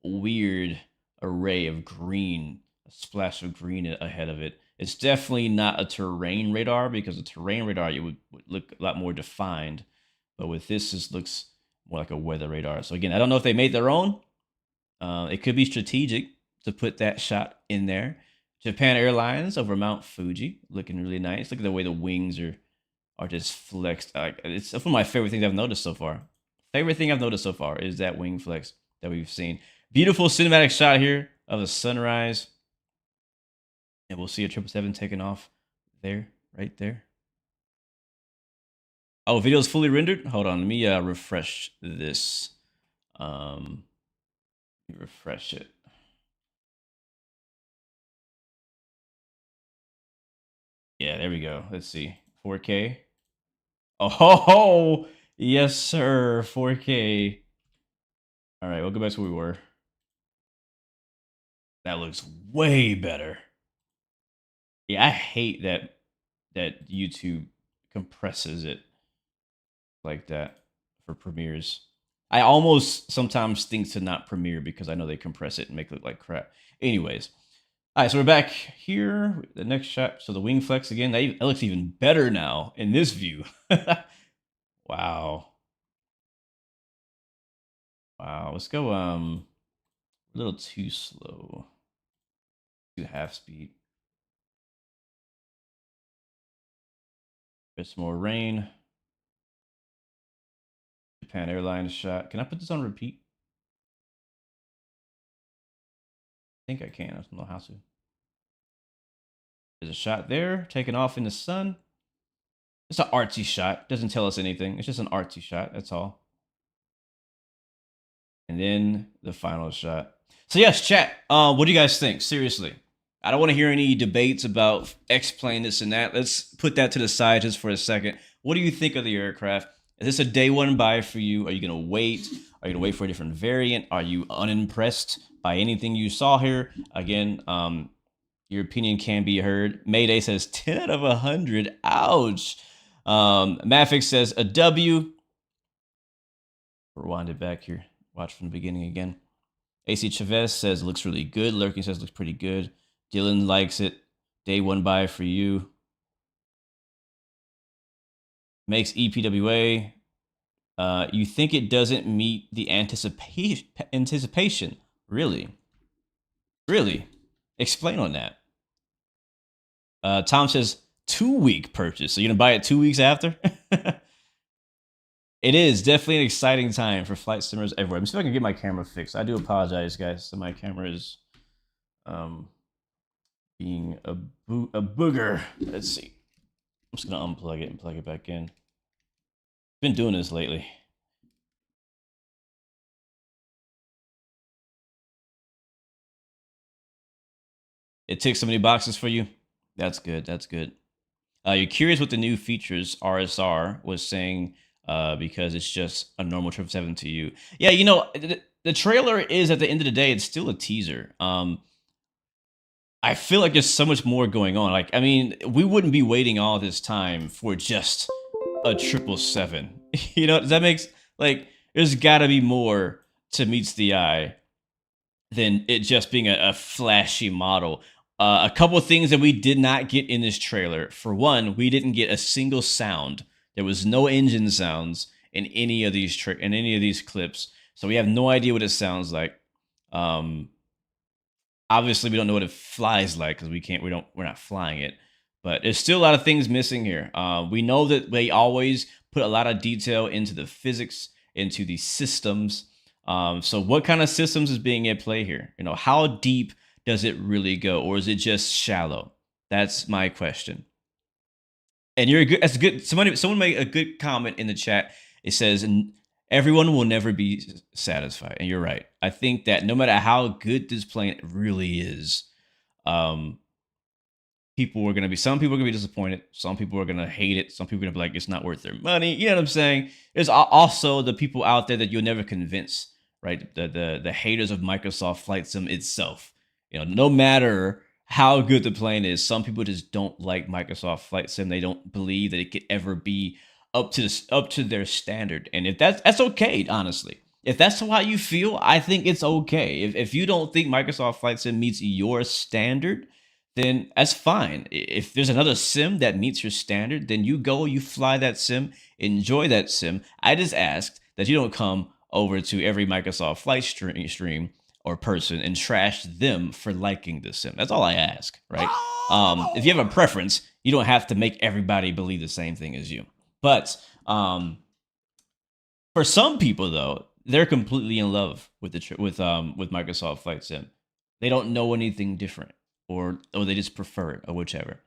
weird array of green, a splash of green ahead of it. It's definitely not a terrain radar because a terrain radar would look a lot more defined. But with this, this looks more like a weather radar. So again, I don't know if they made their own. It could be strategic to put that shot in there. Japan Airlines over Mount Fuji, looking really nice. Look at the way the wings are just flexed. It's one of my favorite things I've noticed so far. Favorite thing I've noticed so far is that wing flex that we've seen. Beautiful cinematic shot here of the sunrise. And we'll see a 777 taking off there, right there. Oh, video is fully rendered? Hold on, let me refresh this. Refresh it. Yeah, there we go. Let's see. 4K. Oh, Yes, sir. 4K. All right, we'll go back to where we were. That looks way better. Yeah, I hate that YouTube compresses it like that for premieres. I almost sometimes think to not premiere because I know they compress it and make it look like crap. Anyways, all right, so we're back here. The next shot, so the wing flex again. That looks even better now in this view. Wow, wow. Let's go a little too slow. Do half speed. There's more rain. Japan Airlines shot. Can I put this on repeat? I think I can. I don't know how to. There's a shot there, taking off in the sun. It's an artsy shot. Doesn't tell us anything. It's just an artsy shot. That's all. And then the final shot. So yes, chat. What do you guys think? Seriously, I don't want to hear any debates about X-plane this and that. Let's put that to the side just for a second. What do you think of the aircraft? Is this a day one buy for you? Are you gonna wait? Are you gonna wait for a different variant? Are you unimpressed by anything you saw here? Again, your opinion can be heard. Mayday says 10 out of 100. Ouch. Mafix says a W. Rewind it back here. Watch from the beginning again. AC Chavez says looks really good. Lurking says looks pretty good. Dylan likes it. Day one buy for you. Makes EPWA. You think it doesn't meet the anticipation? Really? Really? Explain on that. Tom says 2-week purchase. So you're gonna buy it 2 weeks after? It is definitely an exciting time for flight simmers everywhere. Let me see if I can get my camera fixed. I do apologize, guys. So my camera is being a booger. Let's see. I'm just gonna unplug it and plug it back in. Been doing this lately. It ticks so many boxes for you. That's good. That's good. You're curious what the new features RSR was saying because it's just a normal 777 to you. Yeah, you know, the trailer is, at the end of the day, it's still a teaser. I feel like there's so much more going on. Like, I mean, we wouldn't be waiting all this time for just a 777. You know, does that make, like, there's got to be more to meets the eye than it just being a flashy model. A couple of things that we did not get in this trailer. For one, we didn't get a single sound. There was no engine sounds in any of these clips, so we have no idea what it sounds like. Obviously, we don't know what it flies like because we're not flying it. But there's still a lot of things missing here. We know that they always put a lot of detail into the physics, into the systems. So what kind of systems is being at play here? You know, how deep does it really go, or is it just shallow? That's my question. And you're good. That's good. Someone made a good comment in the chat. It says, everyone will never be satisfied. And you're right. I think that no matter how good this plane really is, some people are going to be disappointed. Some people are going to hate it. Some people are going to be like, it's not worth their money. You know what I'm saying? There's also the people out there that you'll never convince, right? The haters of Microsoft Flight Sim itself. You know, no matter how good the plane is, some people just don't like Microsoft Flight Sim. They don't believe that it could ever be up to their standard. And if that's okay, honestly. If that's how you feel, I think it's okay. If you don't think Microsoft Flight Sim meets your standard, then that's fine. If there's another sim that meets your standard, then you fly that sim, enjoy that sim. I just asked that you don't come over to every Microsoft Flight stream or person and trash them for liking the sim. That's all I ask, right? If you have a preference, you don't have to make everybody believe the same thing as you. But for some people, though, they're completely in love with Microsoft Flight Sim. They don't know anything different, or they just prefer it, or whichever.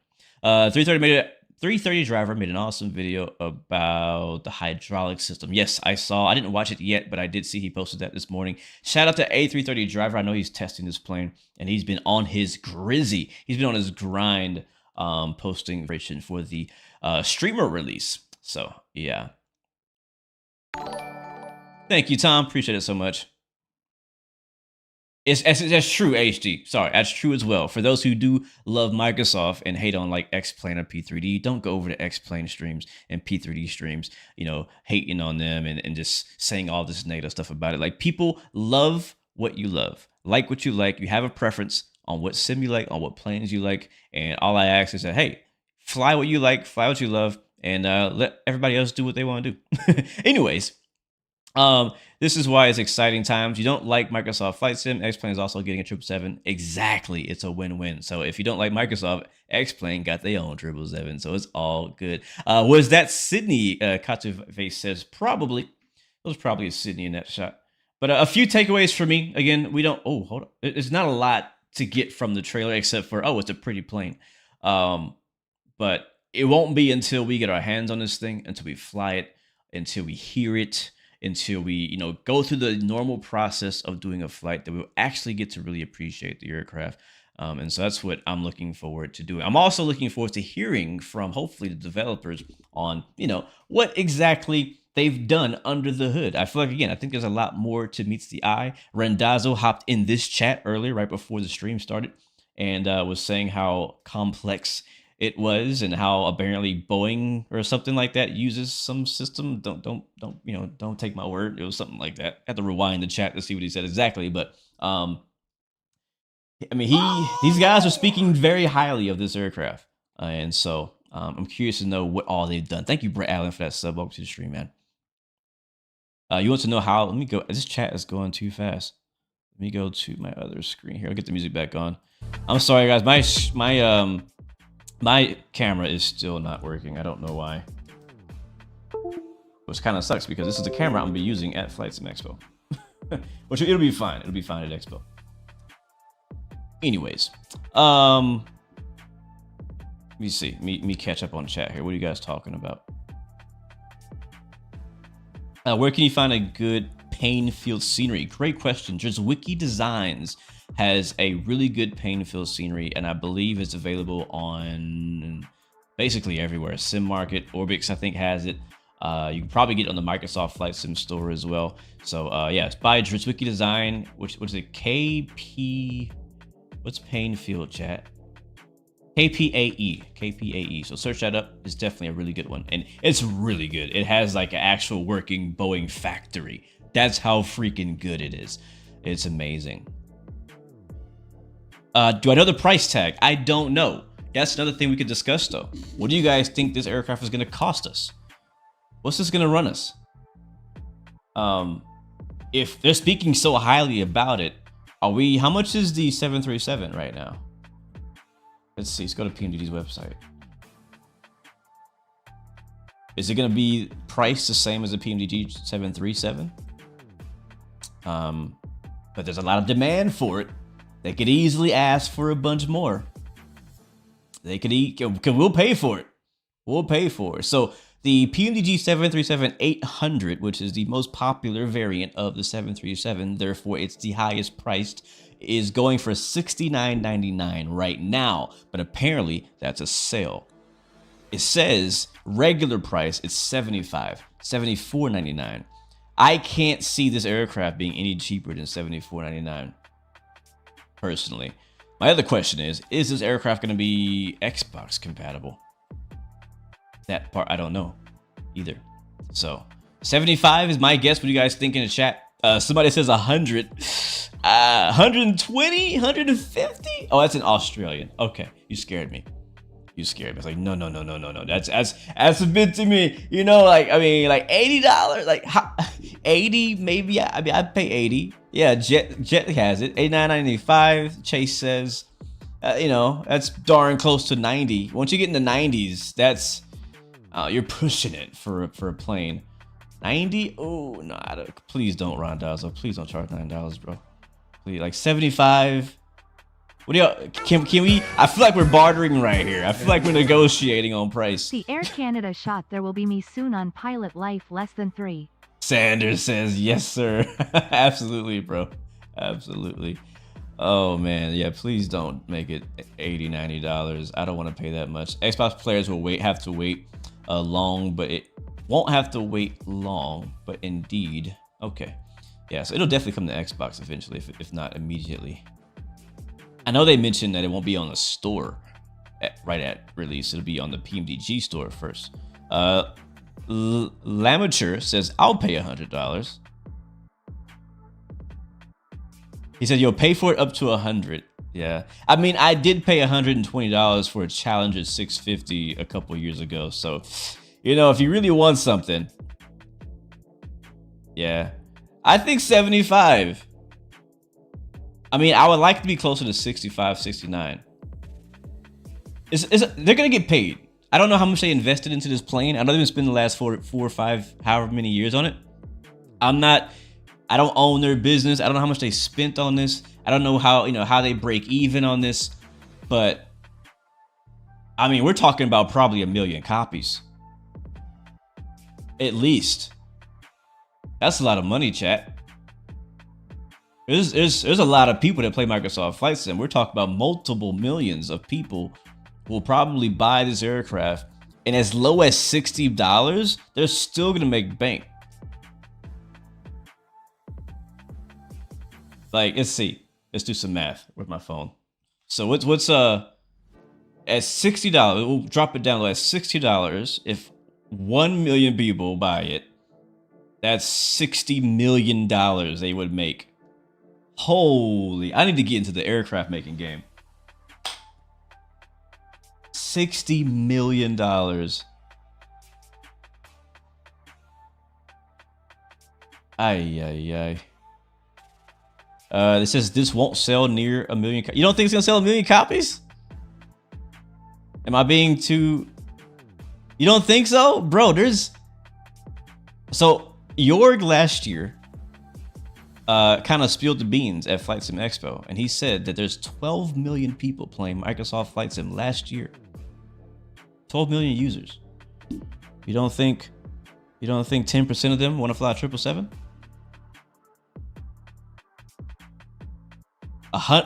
330 driver made an awesome video about the hydraulic system. Yes, I saw. I didn't watch it yet, but I did see he posted that this morning. Shout out to A330 driver. I know he's testing this plane, and he's been on his grizzy. He's been on his grind, posting for the streamer release. So yeah. Thank you, Tom. Appreciate it so much. That's true, HD. Sorry, that's true as well. For those who do love Microsoft and hate on like X-Plane or P3D, don't go over to X-Plane streams and P3D streams, you know, hating on them and just saying all this negative stuff about it. Like, people love what you love, like what you like. You have a preference on what sim you like, on what planes you like, and all I ask is that, hey, fly what you like, fly what you love, and let everybody else do what they want to do. Anyways. This is why it's exciting times. You don't like Microsoft Flight Sim, X-Plane is also getting a 777. Exactly. It's a win-win. So if you don't like Microsoft, X-Plane got their own 777. So it's all good. Was that Sydney? Katsuface says probably. It was probably a Sydney in that shot. But a few takeaways for me. Again, we don't. Oh, hold on. It's not a lot to get from the trailer except for, oh, it's a pretty plane. But it won't be until we get our hands on this thing, until we fly it, until we hear it, until we, you know, go through the normal process of doing a flight, that we'll actually get to really appreciate the aircraft. And so that's what I'm looking forward to doing. I'm also looking forward to hearing from, hopefully, the developers on, you know, what exactly they've done under the hood. I feel like, again, I think there's a lot more to meets the eye. Rendazzo hopped in this chat earlier, right before the stream started, and was saying how complex it was, and how apparently Boeing or something like that uses some system. Don't take my word. It was something like that. I had to rewind the chat to see what he said exactly, but I mean, these guys are speaking very highly of this aircraft, and so I'm curious to know what all they've done. Thank you, Brett Allen, for that sub. Welcome to the stream, man. You want to know how? Let me go. This chat is going too fast. Let me go to my other screen here. I'll get the music back on. I'm sorry, guys. My camera is still not working. I don't know why. Which kind of sucks, because this is the camera I'm gonna be using at Flight Sim Expo. Which it'll be fine. It'll be fine at Expo. Anyways, let me see. Me catch up on chat here. What are you guys talking about? Where can you find a good pain-filled scenery? Great question. Just Wiki Designs has a really good pain-filled scenery, and I believe it's available on basically everywhere. Sim Market, Orbix, I think, has it. You can probably get it on the Microsoft Flight Sim store as well. So yeah, it's by Dritz Wiki Design, which is it? KP. What's pain-filled, chat? KPAE. So search that up. It's definitely a really good one, and it's really good. It has like an actual working Boeing factory. That's how freaking good it is. It's amazing. Do I know the price tag? I don't know. That's another thing we could discuss, though. What do you guys think this aircraft is going to cost us? What's this going to run us? If they're speaking so highly about it, how much is the 737 right now? Let's see. Let's go to PMDG's website. Is it going to be priced the same as the PMDG 737? But there's a lot of demand for it. They could easily ask for a bunch more. They could we'll pay for it. We'll pay for it. So the PMDG 737-800, which is the most popular variant of the 737, therefore it's the highest priced, is going for $69.99 right now. But apparently that's a sale. It says regular price, it's $74.99. I can't see this aircraft being any cheaper than $74.99. Personally. My other question is this aircraft going to be Xbox compatible? That part I don't know either. So 75 is my guess. What do you guys think in the chat? Somebody says 100, 120, 150. Oh, that's an Australian. Okay, you scared me. You scared me. It's like no. That's a bit to me. You know, like I mean, like $80, like 80 maybe. I mean, I'd pay 80. Yeah, Jet has it. $89.95. Chase says, you know, that's darn close to 90. Once you get in the 90s, that's you're pushing it for a plane. 90? Oh no! Please don't, Rondazzo. Please don't charge $9, bro. Please, like 75. What do y'all? Can we? I feel like we're bartering right here. I feel like we're negotiating on price. The Air Canada shot "There will be me soon" on Pilot Life less than 3. Sanders says yes, sir. Absolutely, bro. Absolutely. Oh man, yeah. Please don't make it $80, $90. I don't want to pay that much. Xbox players will have to wait long, but Won't have to wait long, but indeed. Okay. Yeah, so it'll definitely come to Xbox eventually, if not immediately. I know they mentioned that it won't be on the store right at release. It'll be on the PMDG store first. Lamature says, I'll pay $100. He said, you'll pay for it up to $100. Yeah. I mean, I did pay $120 for a Challenger 650 a couple years ago. So, you know, if you really want something. Yeah. I think 75. I mean, I would like to be closer to 65, 69. They're going to get paid. I don't know how much they invested into this plane. I know they've been spending the last four or five, however many years on it. I don't own their business. I don't know how much they spent on this. I don't know how, how they break even on this. But I mean, we're talking about probably 1 million copies. At least. That's a lot of money, chat. There's a lot of people that play Microsoft Flight Sim. We're talking about multiple millions of people will probably buy this aircraft, and as low as $60, they're still gonna make bank. Like, let's see. Let's do some math with my phone. So what's at $60? We'll drop it down to at $60. If 1 million people buy it, that's $60 million they would make. Holy! I need to get into the aircraft making game. $60 million. Ay. It says this won't sell near 1 million. You don't think it's gonna sell 1 million copies? Am I being too? You don't think so, bro? So Jorg last year kind of spilled the beans at Flight Sim Expo, and he said that there's 12 million people playing Microsoft Flight Sim last year. 12 million users. You don't think 10% of them want to fly 777?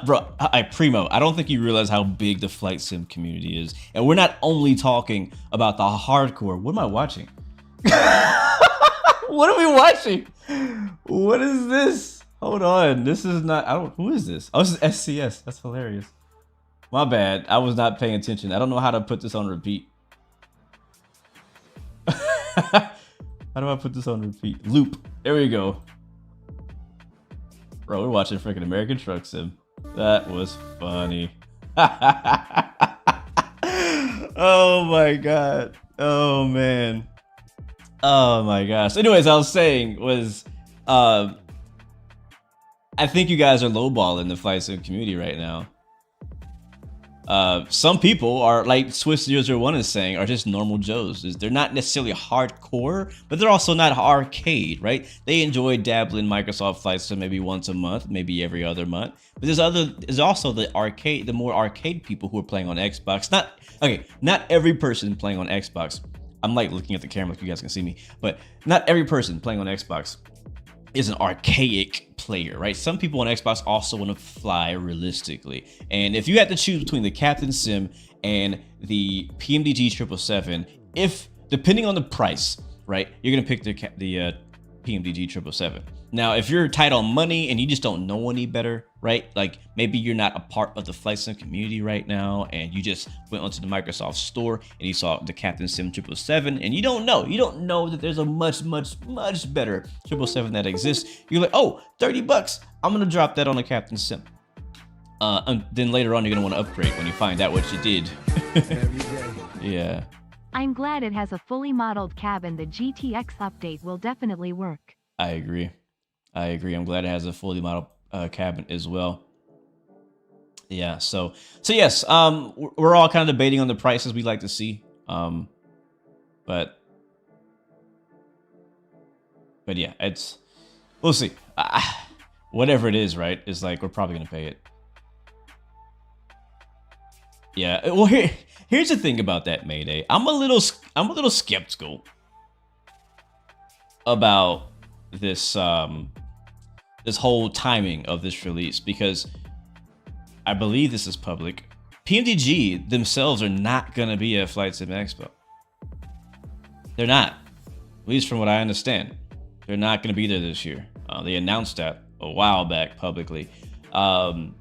Bro, Primo, I don't think you realize how big the Flight Sim community is. And we're not only talking about the hardcore. What am I watching? What are we watching? What is this? Hold on. This is not, who is this? Oh, this is SCS. That's hilarious. My bad. I was not paying attention. I don't know how to put this on repeat. How do I put this on repeat? Loop. There we go. Bro, we're watching freaking American Truck Sim. That was funny. Oh my god. Oh man. Oh my gosh. Anyways, I was saying was I think you guys are lowballing the Flight Sim community right now. Some people are, like Swiss001 is saying, are just normal Joes. They're not necessarily hardcore, but they're also not arcade, right? They enjoy dabbling Microsoft Flight Sim maybe once a month, maybe every other month. But there's also the more arcade people who are playing on Xbox. Not every person playing on Xbox. I'm like looking at the camera like you guys can see me, but not every person playing on Xbox is an archaic player, right? Some people on Xbox also want to fly realistically. And if you had to choose between the Captain Sim and the PMDG 777, depending on the price, right, you're gonna pick the PMDG 777. Now, if you're tight on money and you just don't know any better, right? Like maybe you're not a part of the Flight Sim community right now, and you just went onto the Microsoft store and you saw the Captain Sim 777, and you don't know that there's a much better 777 that exists. You're like, oh, $30. I'm gonna drop that on the Captain Sim. And then later on, you're gonna want to upgrade when you find out what you did. Yeah. I'm glad it has a fully modeled cabin. The GTX update will definitely work. I agree. I'm glad it has a fully modeled cabin as well. Yeah, so yes, we're all kind of debating on the prices we'd like to see. But yeah, we'll see. Whatever it is, right? It's like we're probably gonna pay it. Yeah. Well, here's the thing about that, Mayday. I'm a little skeptical about this this whole timing of this release, because I believe this is public. PMDG themselves are not gonna be at Flight Sim Expo. They're not. least from what I understand. They're not going to be there this year. They announced that a while back publicly. And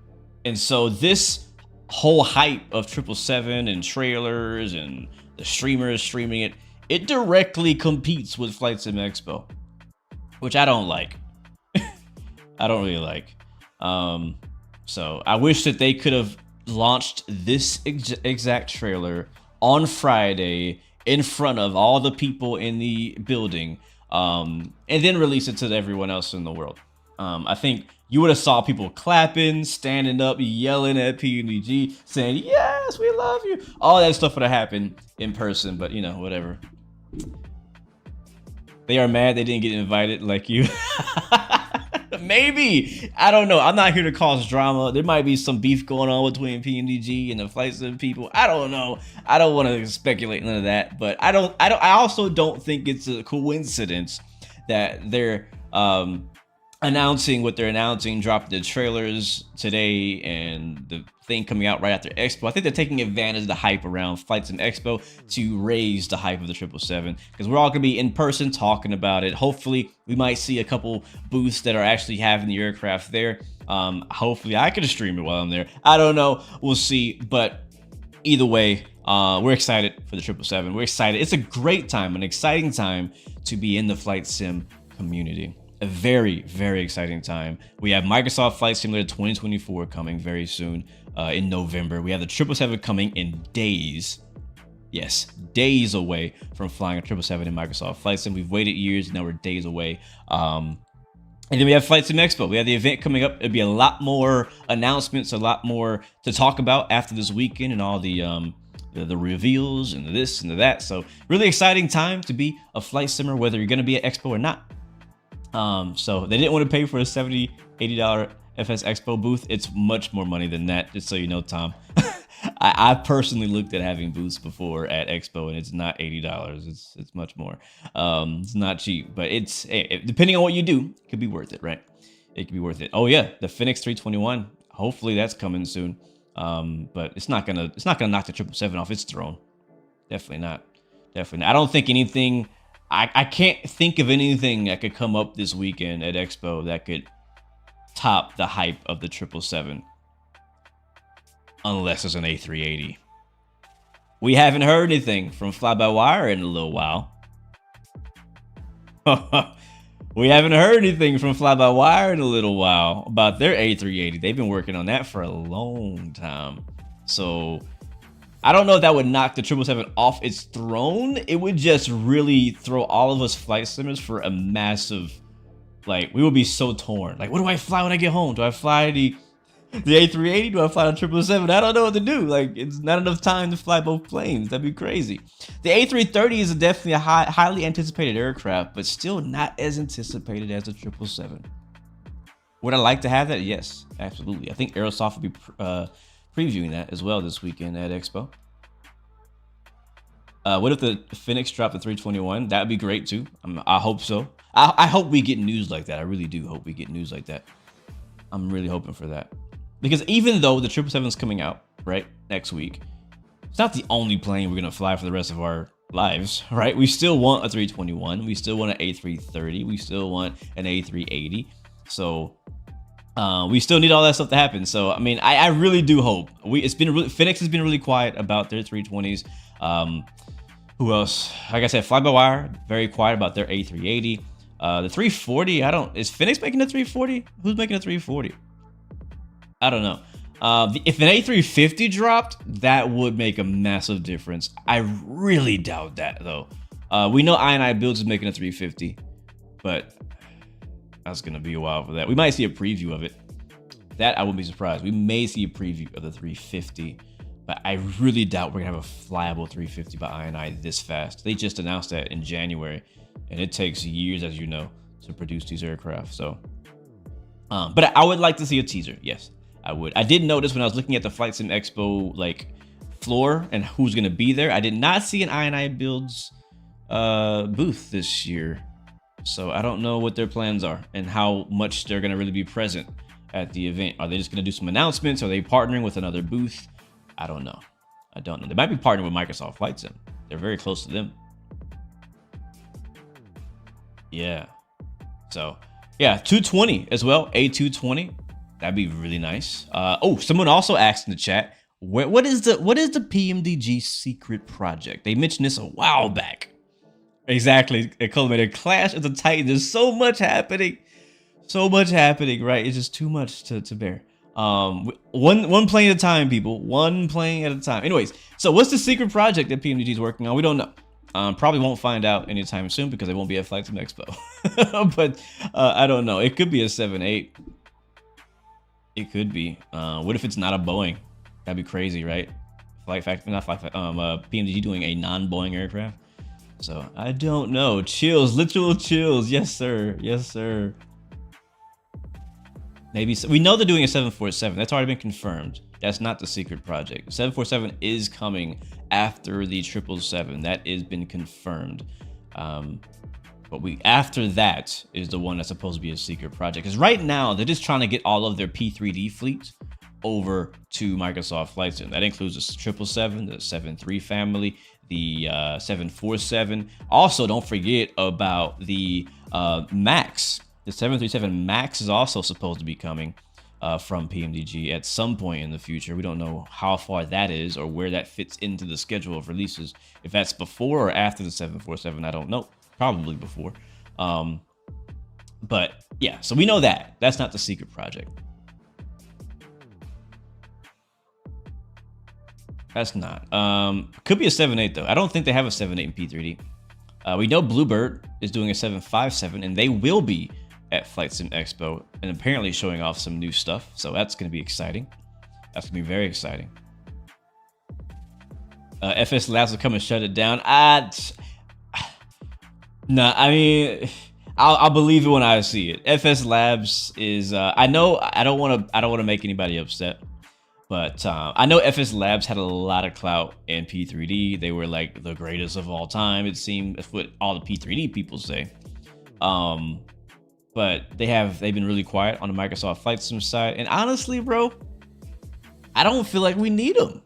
so this whole hype of 777 and trailers and the streamers streaming it, it directly competes with Flight Sim Expo, which I don't like. I don't really like. So I wish that they could have launched this exact trailer on Friday in front of all the people in the building, and then release it to everyone else in the world. I think you would have saw people clapping, standing up, yelling at PMDG, saying, yes, we love you. All that stuff would have happened in person, but you know, whatever. They are mad they didn't get invited like you. Maybe. I don't know. I'm not here to cause drama. There might be some beef going on between PMDG and the Flight Sim people. I don't know. I don't want to speculate none of that, but I also don't think it's a coincidence that they're announcing what they're announcing, dropped the trailers today and the thing coming out right after Expo. I think they're taking advantage of the hype around Flight Sim Expo to raise the hype of the 777, because we're all gonna be in person talking about it. Hopefully we might see a couple booths that are actually having the aircraft there. Hopefully I can stream it while I'm there. I don't know, we'll see. But either way, we're excited for the 777. We're excited. It's a great time, an exciting time to be in the Flight Sim community. A very, very exciting time. We have Microsoft Flight Simulator 2024 coming very soon in November. We have the 777 coming in days. Yes, days away from flying a 777 in Microsoft Flight Sim. We've waited years, now we're days away. And then we have Flight Sim Expo. We have the event coming up. It'll be a lot more announcements, a lot more to talk about after this weekend, and all the reveals and this and that. So really exciting time to be a flight simmer, whether you're going to be at Expo or not. So they didn't want to pay for a $70, $80 FS Expo booth. It's much more money than that, just so you know, Tom. I personally looked at having booths before at Expo, and it's not $80. It's much more. It's not cheap, but it's depending on what you do, it could be worth it, right? It could be worth it. Oh yeah, the Phoenix 321. Hopefully that's coming soon. But it's not gonna knock the 777 off its throne. Definitely not. Definitely not. I don't think anything. I can't think of anything that could come up this weekend at Expo that could top the hype of the 777, unless it's an A380. We haven't heard anything from Fly-by-Wire in a little while. We haven't heard anything from Fly-by-Wire in a little while about their A380. They've been working on that for a long time. So I don't know if that would knock the 777 off its throne. It would just really throw all of us flight simmers for a massive, like, we would be so torn. Like, what do I fly when I get home? Do I fly the A380? Do I fly the 777? I don't know what to do. Like, it's not enough time to fly both planes. That'd be crazy. The A330 is definitely a highly anticipated aircraft, but still not as anticipated as the 777. Would I like to have that? Yes, absolutely. I think Aerosoft will be previewing that as well this weekend at Expo. What if the Phoenix dropped the 321? That would be great too. I hope so. I hope we get news like that. I really do hope we get news like that. I'm really hoping for that. Because even though the 777 is coming out, right, next week, it's not the only plane we're going to fly for the rest of our lives, right? We still want a 321. We still want an A330. We still want an A380. So we still need all that stuff to happen. So, I mean, I really do hope. Phoenix has been really quiet about their 320s. Who else? Like I said, Fly-by-Wire, very quiet about their A380. The 340, is Phoenix making a 340? Who's making a 340? I don't know. If an A350 dropped, that would make a massive difference. I really doubt that though. We know I&I Builds is making a 350, but that's gonna be a while for that. We might see a preview of it. That I wouldn't be surprised. We may see a preview of the 350, but I really doubt we're gonna have a flyable 350 by I&I this fast. They just announced that in January, and it takes years, as you know, to produce these aircraft. So, but I would like to see a teaser. Yes, I would. I did notice when I was looking at the Flight Sim Expo like floor and who's gonna be there, I did not see an I&I Builds booth this year. So I don't know what their plans are and how much they're gonna really be present at the event. Are they just gonna do some announcements? Are they partnering with another booth? I don't know. I don't know. They might be partnering with Microsoft Flight Sim. They're very close to them. Yeah. So yeah, 220 as well. A220. That'd be really nice. Oh, someone also asked in the chat, what is the PMDG secret project? They mentioned this a while back. Exactly. It culminated Clash of the Titans. There's so much happening. So much happening, right? It's just too much to bear. One plane at a time, people. One plane at a time. Anyways, so what's the secret project that PMDG is working on? We don't know. Probably won't find out anytime soon because they won't be at Flight Sim Expo. But I don't know. It could be a 7-8. It could be. What if it's not a Boeing? That'd be crazy, right? PMDG doing a non-Boeing aircraft. So I don't know. Chills, literal chills. Yes, sir. Yes, sir. Maybe we know they're doing a 747. That's already been confirmed. That's not the secret project. 747 is coming after the 777. That has been confirmed. But after that is the one that's supposed to be a secret project. Because right now they're just trying to get all of their P3D fleets over to Microsoft Flight Sim. That includes the 777, the 73 family, the 747. Also, don't forget about the Max. The 737 Max is also supposed to be coming from PMDG at some point in the future. We don't know how far that is or where that fits into the schedule of releases. If that's before or after the 747, I don't know. Probably before. But yeah, so we know that. That's not the secret project. That's not. Could be a 7-8 though. I don't think they have a 7-8 in P3D. We know Bluebird is doing a 757 and they will be at Flight Sim Expo and apparently showing off some new stuff. So that's going to be exciting. That's going to be very exciting. FS Labs will come and shut it down. Nah, I mean, I'll believe it when I see it. FS Labs is. I know I don't want to make anybody upset, but I know FS Labs had a lot of clout in P3D. They were like the greatest of all time. It seemed that's what all the P3D people say. But they've been really quiet on the Microsoft Flight Sim side. And honestly, bro, I don't feel like we need them.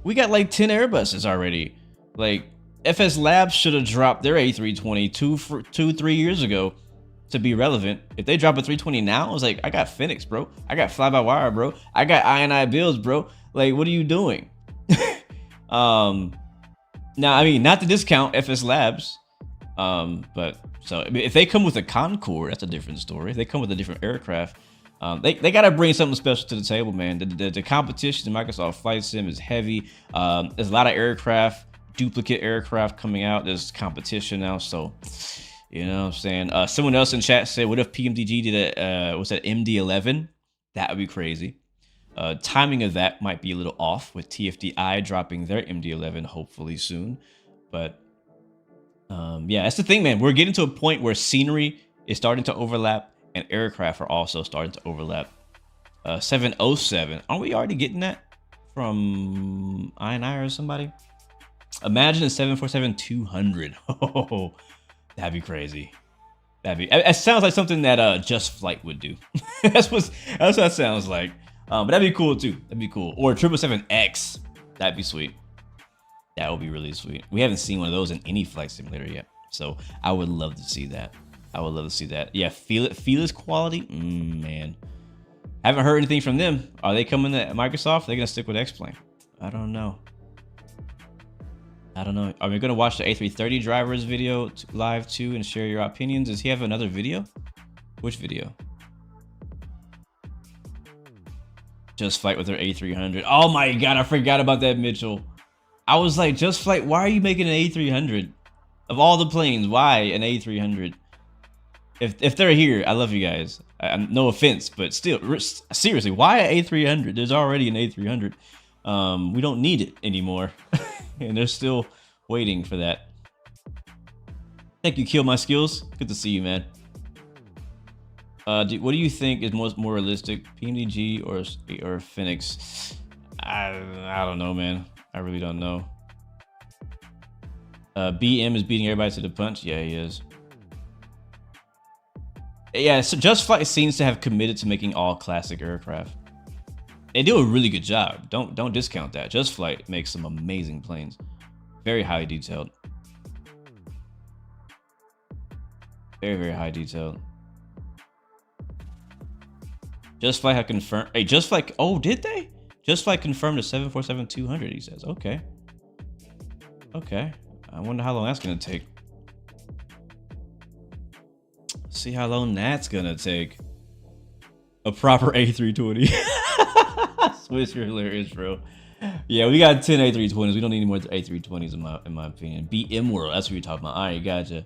We got like 10 Airbuses already. Like FS Labs should have dropped their A320 2-3 years ago to be relevant. If they drop a 320 now, I was like, I got Phoenix, bro. I got fly-by-wire, bro. I got I&I builds, bro. Like, what are you doing? Now, I mean, not to discount FS Labs, but so I mean, if they come with a Concorde, that's a different story. If they come with a different aircraft, they got to bring something special to the table, man. The competition in Microsoft Flight Sim is heavy. There's a lot of aircraft, duplicate aircraft coming out. There's competition now, so you know what I'm saying. Someone else in chat said, what if PMDG did a what's that, MD-11? That would be crazy. Timing of that might be a little off with TFDI dropping their MD-11 hopefully soon, but yeah, that's the thing, man. We're getting to a point where scenery is starting to overlap and aircraft are also starting to overlap. 707, aren't we already getting that from I&I or somebody? Imagine a 747-200. Oh, that'd be crazy. It sounds like something that Just Flight would do. that's what that sounds like. But that'd be cool too. That'd be cool. Or 777X. That'd be sweet. That would be really sweet. We haven't seen one of those in any flight simulator yet, so I would love to see that. I would love to see that. Yeah, Feel's quality, man. Haven't heard anything from them. Are they coming to Microsoft? They're gonna stick with X-Plane. I don't know. Are we gonna watch the A330 drivers video live too and share your opinions? Does he have another video? Which video? Just Flight with their A300. Oh my god, I forgot about that, Mitchell. I was like, Just Flight, why are you making an A300? Of all the planes, why an A300? If they're here, I love you guys. No offense, but still, seriously, why an A300? There's already an A300. We don't need it anymore. And they're still waiting for that. Thank you, Kill My Skills. Good to see you, man. What do you think is more realistic, PMDG or Phoenix? I don't know, man. I really don't know. BM is beating everybody to the punch. Yeah, he is. Yeah, so Just Flight seems to have committed to making all classic aircraft. They do a really good job. Don't discount that. Just Flight makes some amazing planes. Very highly detailed. Very, very high detailed. Just Flight had confirmed. Hey, Just Flight. Oh, did they? Just Flight confirmed the 747-200. He says, okay. Okay. I wonder how long that's gonna take. See how long that's gonna take. A proper A320. Swiss, you're hilarious, bro. Yeah, we got 10 A320s. We don't need any more A320s in my opinion. BM World, that's what you're talking about. All right, gotcha.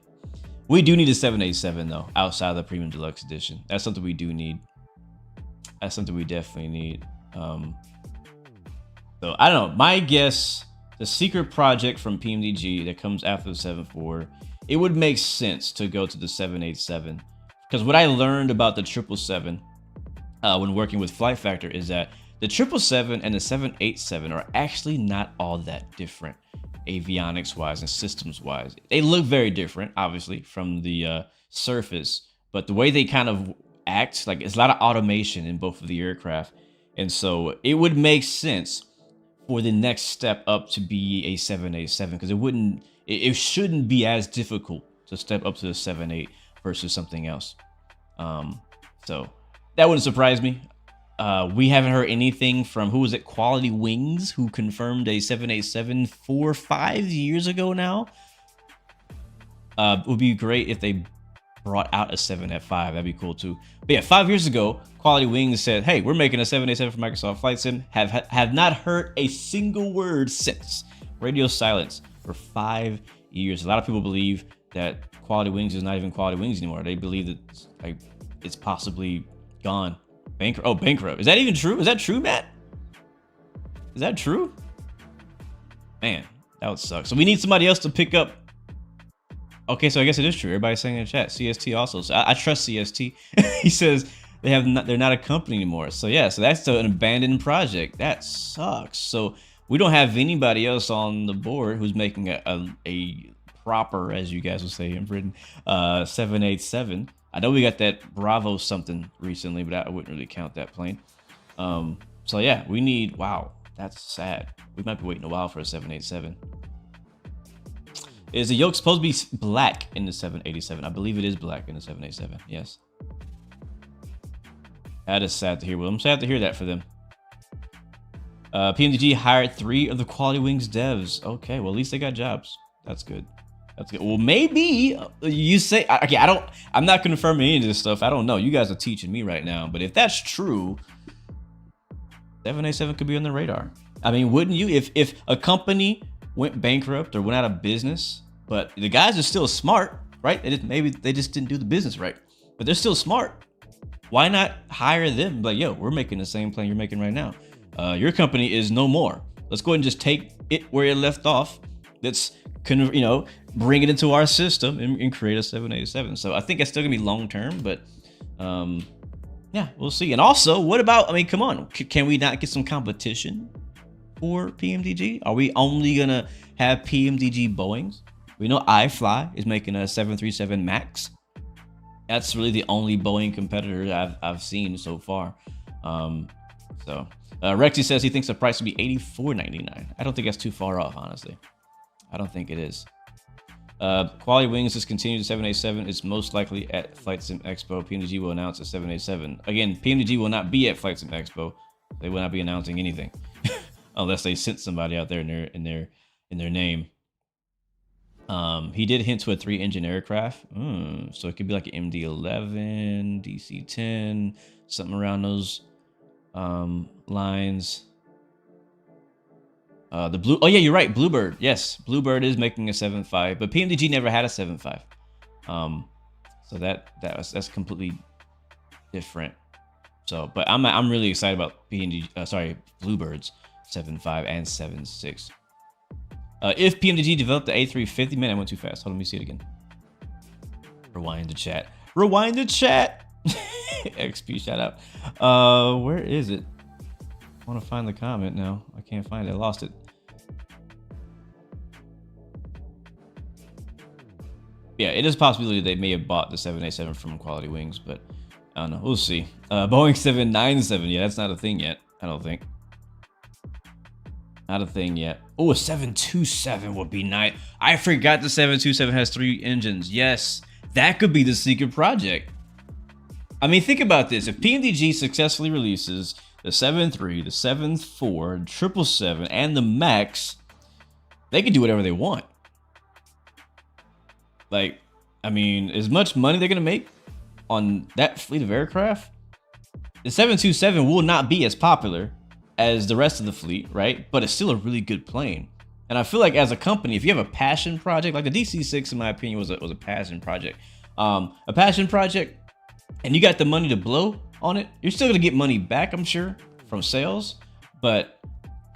We do need a 787 though, outside of the Premium Deluxe Edition. That's something we do need. That's something we definitely need. So I don't know. My guess, the secret project from PMDG that comes after the 7.4, it would make sense to go to the 787. Because what I learned about the 777 when working with Flight Factor is that the 777 and the 787 are actually not all that different avionics wise and systems wise. They look very different, obviously, from the surface, but the way they kind of act, like it's a lot of automation in both of the aircraft. And so it would make sense for the next step up to be a 787 because it shouldn't be as difficult to step up to the 7.8 versus something else. So that wouldn't surprise me. We haven't heard anything from, who was it, Quality Wings, who confirmed a 787 5 years ago now. It would be great if they brought out a 7 at 5. That'd be cool too. But yeah, 5 years ago, Quality Wings said, hey, we're making a 787 for Microsoft Flight Sim. Have not heard a single word since. Radio silence for 5 years. A lot of people believe that Quality Wings is not even Quality Wings anymore. They believe that it's possibly gone. Bankrupt. Is that even true? Is that true, Matt? Is that true? Man, that would suck. So we need somebody else to pick up. Okay, so I guess it is true. Everybody's saying in the chat. CST also. So I trust CST. He says they're not a company anymore. So yeah, so that's an abandoned project. That sucks. So we don't have anybody else on the board who's making a proper, as you guys would say in Britain, 787. I know we got that Bravo something recently, but I wouldn't really count that plane. So yeah, we need, wow, that's sad. We might be waiting a while for a 787. Is the yoke supposed to be black in the 787? I believe it is black in the 787, yes. That is sad to hear. Well, I'm sad to hear that for them. PMDG hired 3 of the Quality Wings devs. Okay, well, at least they got jobs. That's good. That's good. Well, maybe you say, okay, I'm not confirming any of this stuff. I don't know. You guys are teaching me right now. But if that's true, 787 could be on the radar. I mean, wouldn't you? If a company went bankrupt or went out of business, but the guys are still smart, right? Maybe they just didn't do the business right, but they're still smart. Why not hire them? Like, yo, we're making the same plane you're making right now. Your company is no more. Let's go ahead and just take it where it left off. Let's bring it into our system and create a 787. So I think it's still gonna be long term, but yeah, we'll see. And also, what about, I mean, come on, can we not get some competition for PMDG? Are we only gonna have PMDG Boeings? We know iFly is making a 737 MAX. That's really the only Boeing competitor I've seen so far. Rexy says he thinks the price would be $84.99. I don't think that's too far off, honestly. I don't think it is. Quality Wings has continued to 787. It's most likely at Flight Sim Expo. PMDG will announce a 787. Again, PMDG will not be at Flight Sim Expo. They will not be announcing anything unless they sent somebody out there in their name. He did hint to a 3-engine aircraft, so it could be like an MD-11, DC-10, something around those lines. Oh yeah, you're right, Bluebird. Yes, Bluebird is making a 7.5, but PMDG never had a 7.5. So that's completely different. So, but I'm really excited about Bluebird's 7.5 and 7.6. If PMDG developed the A350, man, I went too fast. Hold on, let me see it again. Rewind the chat. Rewind the chat. XP shout out. Where is it? I want to find the comment now. I can't find it. I lost it. Yeah, it is a possibility they may have bought the 787 from Quality Wings, but I don't know. We'll see. Boeing 797. Yeah, that's not a thing yet. I don't think. Not a thing yet. Oh, a 727 would be nice. I forgot the 727 has 3 engines. Yes, That could be the secret project. I mean, think about this. If PMDG successfully releases the 7.3, the 7.4, 777, and the Max, they can do whatever they want. Like, I mean, as much money they're going to make on that fleet of aircraft, the 727 will not be as popular as the rest of the fleet, right? But it's still a really good plane. And I feel like as a company, if you have a passion project, like the DC-6, in my opinion, was a passion project. A passion project, and you got the money to blow on it, you're still going to get money back, I'm sure, from sales. But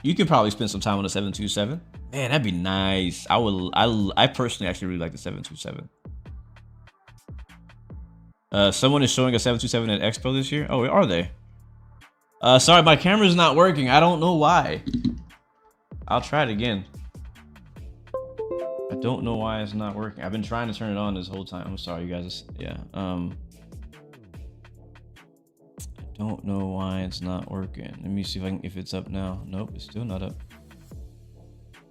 you could probably spend some time on the 727. Man, that'd be nice. I personally actually really like the 727. Someone is showing a 727 at Expo this year. Oh, are they? Sorry, my camera's not working. I don't know why. I'll try it again. I don't know why it's not working. I've been trying to turn it on this whole time. I'm sorry, you guys. Yeah. I don't know why it's not working. Let me see if it's up now. Nope, it's still not up.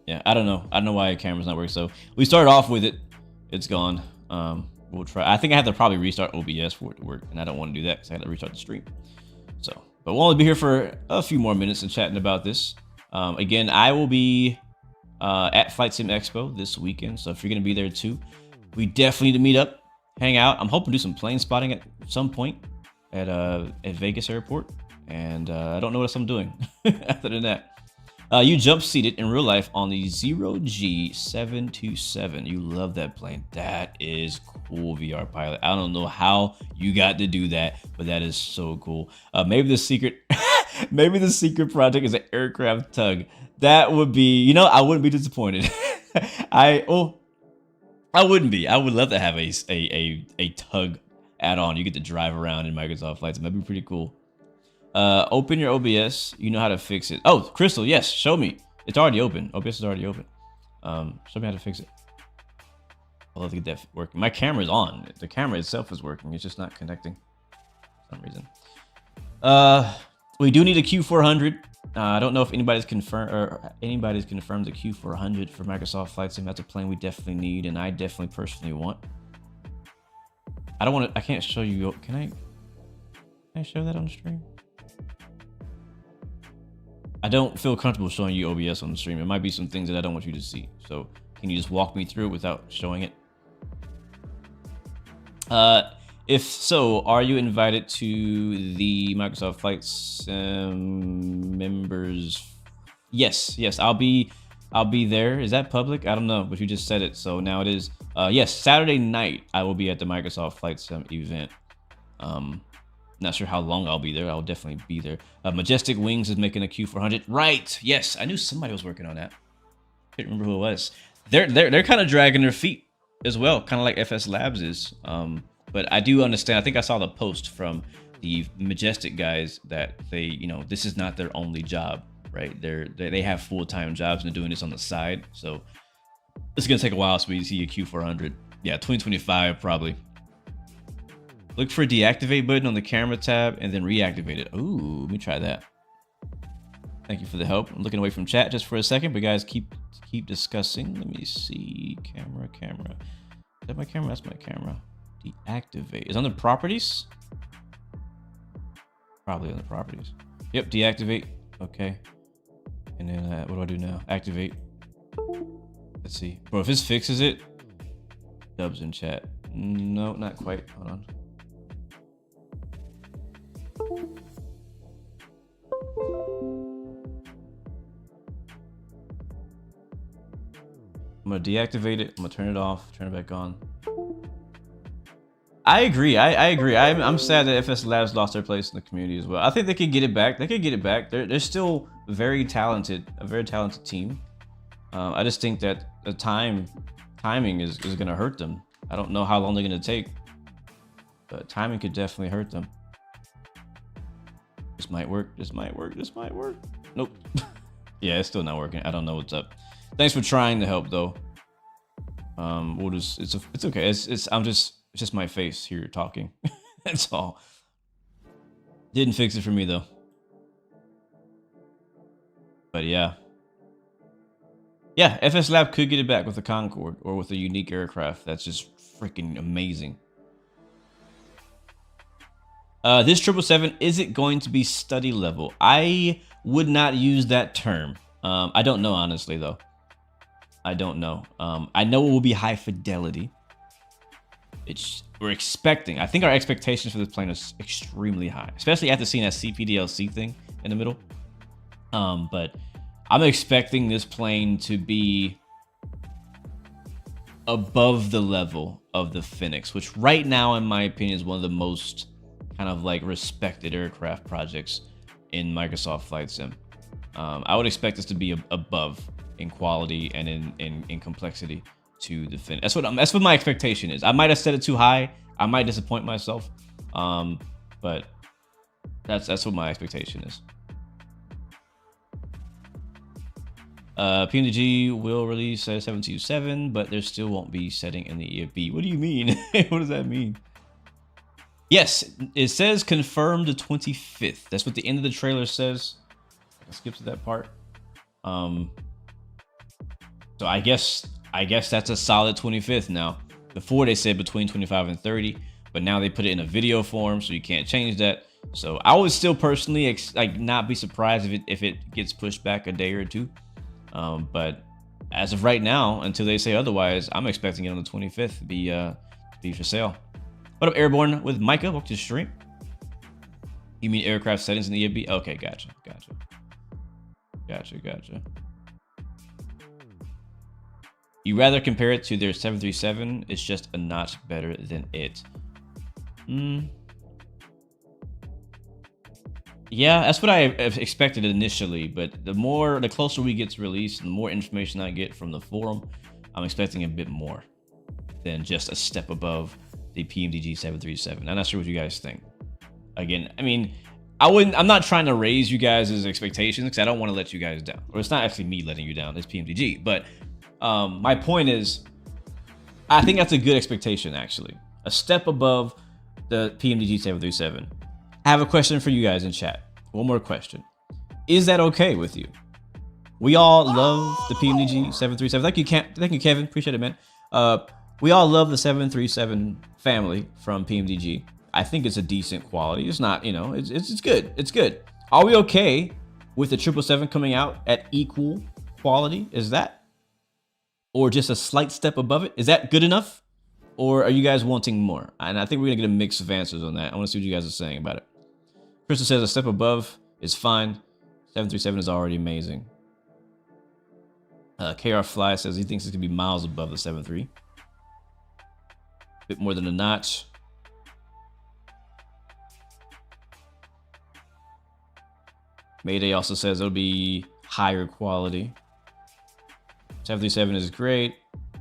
Yeah, I don't know. I don't know why the camera's not working. So we started off with it. It's gone. We'll try. I think I have to probably restart OBS for it to work, and I don't want to do that because I had to restart the stream. So, but we'll only be here for a few more minutes and chatting about this. Again, I will be at Flight Sim Expo this weekend. So if you're gonna be there too, we definitely need to meet up, hang out. I'm hoping to do some plane spotting at some point at Vegas Airport, and I don't know what else I'm doing other than that. You jump seated in real life on the 0G727. You love that plane. That is cool, VR pilot. I don't know how you got to do that, but that is so cool. Maybe the secret, maybe the secret project is an aircraft tug. That would be, you know, I wouldn't be disappointed. I wouldn't be. I would love to have a tug add-on. You get to drive around in Microsoft flights. That'd be pretty cool. Open your OBS. You know how to fix it. Oh, Crystal, yes, show me. It's already open. OBS is already open. Show me how to fix it. I'll have to get that working. My camera's on. The camera itself is working. It's just not connecting for some reason. We do need a Q400. I don't know if anybody's confirmed the Q400 for Microsoft Flight Sim. That's a plane we definitely need, and I definitely personally want. I don't want to. I can't show you. Can I show that on the stream? I don't feel comfortable showing you OBS on the stream. It might be some things that I don't want you to see. So can you just walk me through it without showing it? If so, are you invited to the Microsoft Flight Sim members? Yes, I'll be there. Is that public? I don't know, but you just said it, so now it is. Yes, Saturday night I will be at the Microsoft Flight Sim event. Not sure how long I'll be there. I'll definitely be there. Majestic Wings is making a Q400. Right. Yes, I knew somebody was working on that. Can't remember who it was. They're kind of dragging their feet as well, kind of like FS Labs is. But I do understand. I think I saw the post from the Majestic guys that they, you know, this is not their only job, right? They have full-time jobs and they're doing this on the side. So it's gonna take a while so we see a Q400. Yeah, 2025 probably. Look for a deactivate button on the camera tab and then reactivate it. Ooh, let me try that. Thank you for the help. I'm looking away from chat just for a second, but guys, keep discussing. Let me see. Camera. Is that my camera? That's my camera. Deactivate. Is it on the properties? Probably on the properties. Yep, deactivate. Okay. And then what do I do now? Activate. Let's see. Bro, if this fixes it, dubs in chat. No, not quite. Hold on. I'm gonna deactivate it. I'm gonna turn it off, turn it back on. I agree. I agree. I'm sad that FS Labs lost their place in the community as well. I think they could get it back. They could get it back. They're still very talented, a very talented team. I just think that the timing is gonna hurt them. I don't know how long they're gonna take, but timing could definitely hurt them. This might work. This might work. This might work. Nope. Yeah, it's still not working. I don't know what's up. Thanks for trying to help though. We'll just it's okay. It's just my face here talking. That's all. Didn't fix it for me though. But yeah. Yeah, FS Lab could get it back with a Concorde or with a unique aircraft. That's just freaking amazing. This 777, is it going to be study level? I would not use that term. I don't know, honestly, though. I don't know. I know it will be high fidelity. We're expecting. I think our expectations for this plane is extremely high, especially after seeing that CPDLC thing in the middle. But I'm expecting this plane to be above the level of the Phoenix, which right now, in my opinion, is one of the most kind of like respected aircraft projects in Microsoft Flight Sim. I would expect this to be above in quality and in complexity to the Phoenix. That's what my expectation is. I might have set it too high. I might disappoint myself, but that's what my expectation is. PMDG will release 727, but there still won't be setting in the EFB. What do you mean? What does that mean? Yes, it says confirmed the 25th. That's what the end of the trailer says. Let's skip to that part. So I guess that's a solid 25th now. Before they said between 25 and 30, but now they put it in a video form, so you can't change that. So I would still personally not be surprised if it gets pushed back a day or two. But as of right now, until they say otherwise, I'm expecting it on the 25th to be for sale. What up, Airborne with Micah? Welcome to the stream. You mean aircraft settings in the EFB? Okay, gotcha. You rather compare it to their 737? It's just a notch better than it. Yeah, that's what I expected initially, but the closer we get to release, the more information I get from the forum, I'm expecting a bit more than just a step above the PMDG 737. I'm not sure what you guys think. Again, I mean, I'm not trying to raise you guys' expectations because I don't want to let you guys down. Or it's not actually me letting you down, it's PMDG. But my point is, I think that's a good expectation, actually. A step above the PMDG 737. I have a question for you guys in chat. One more question. Is that okay with you? We all love the PMDG 737. Thank you, Kevin. Appreciate it, man. We all love the 737 family from PMDG. I think it's a decent quality. It's not, it's good. It's good. Are we okay with the 777 coming out at equal quality? Is that? Or just a slight step above it? Is that good enough? Or are you guys wanting more? And I think we're gonna get a mix of answers on that. I want to see what you guys are saying about it. Crystal says a step above is fine. 737 is already amazing. KR Fly says he thinks it's gonna be miles above the 73. Bit more than a notch. Mayday also says it'll be higher quality. 737 is great.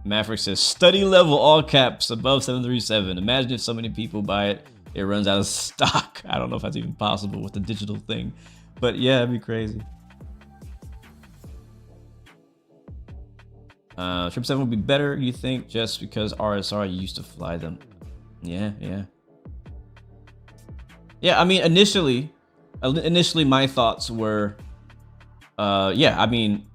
Maverick says study level, all caps, above 737. Imagine if so many people buy it, it runs out of stock. I don't know if that's even possible with the digital thing, but yeah, it'd be crazy. 777 would be better, you think, just because RSR used to fly them? Yeah. I mean, initially my thoughts were, I mean,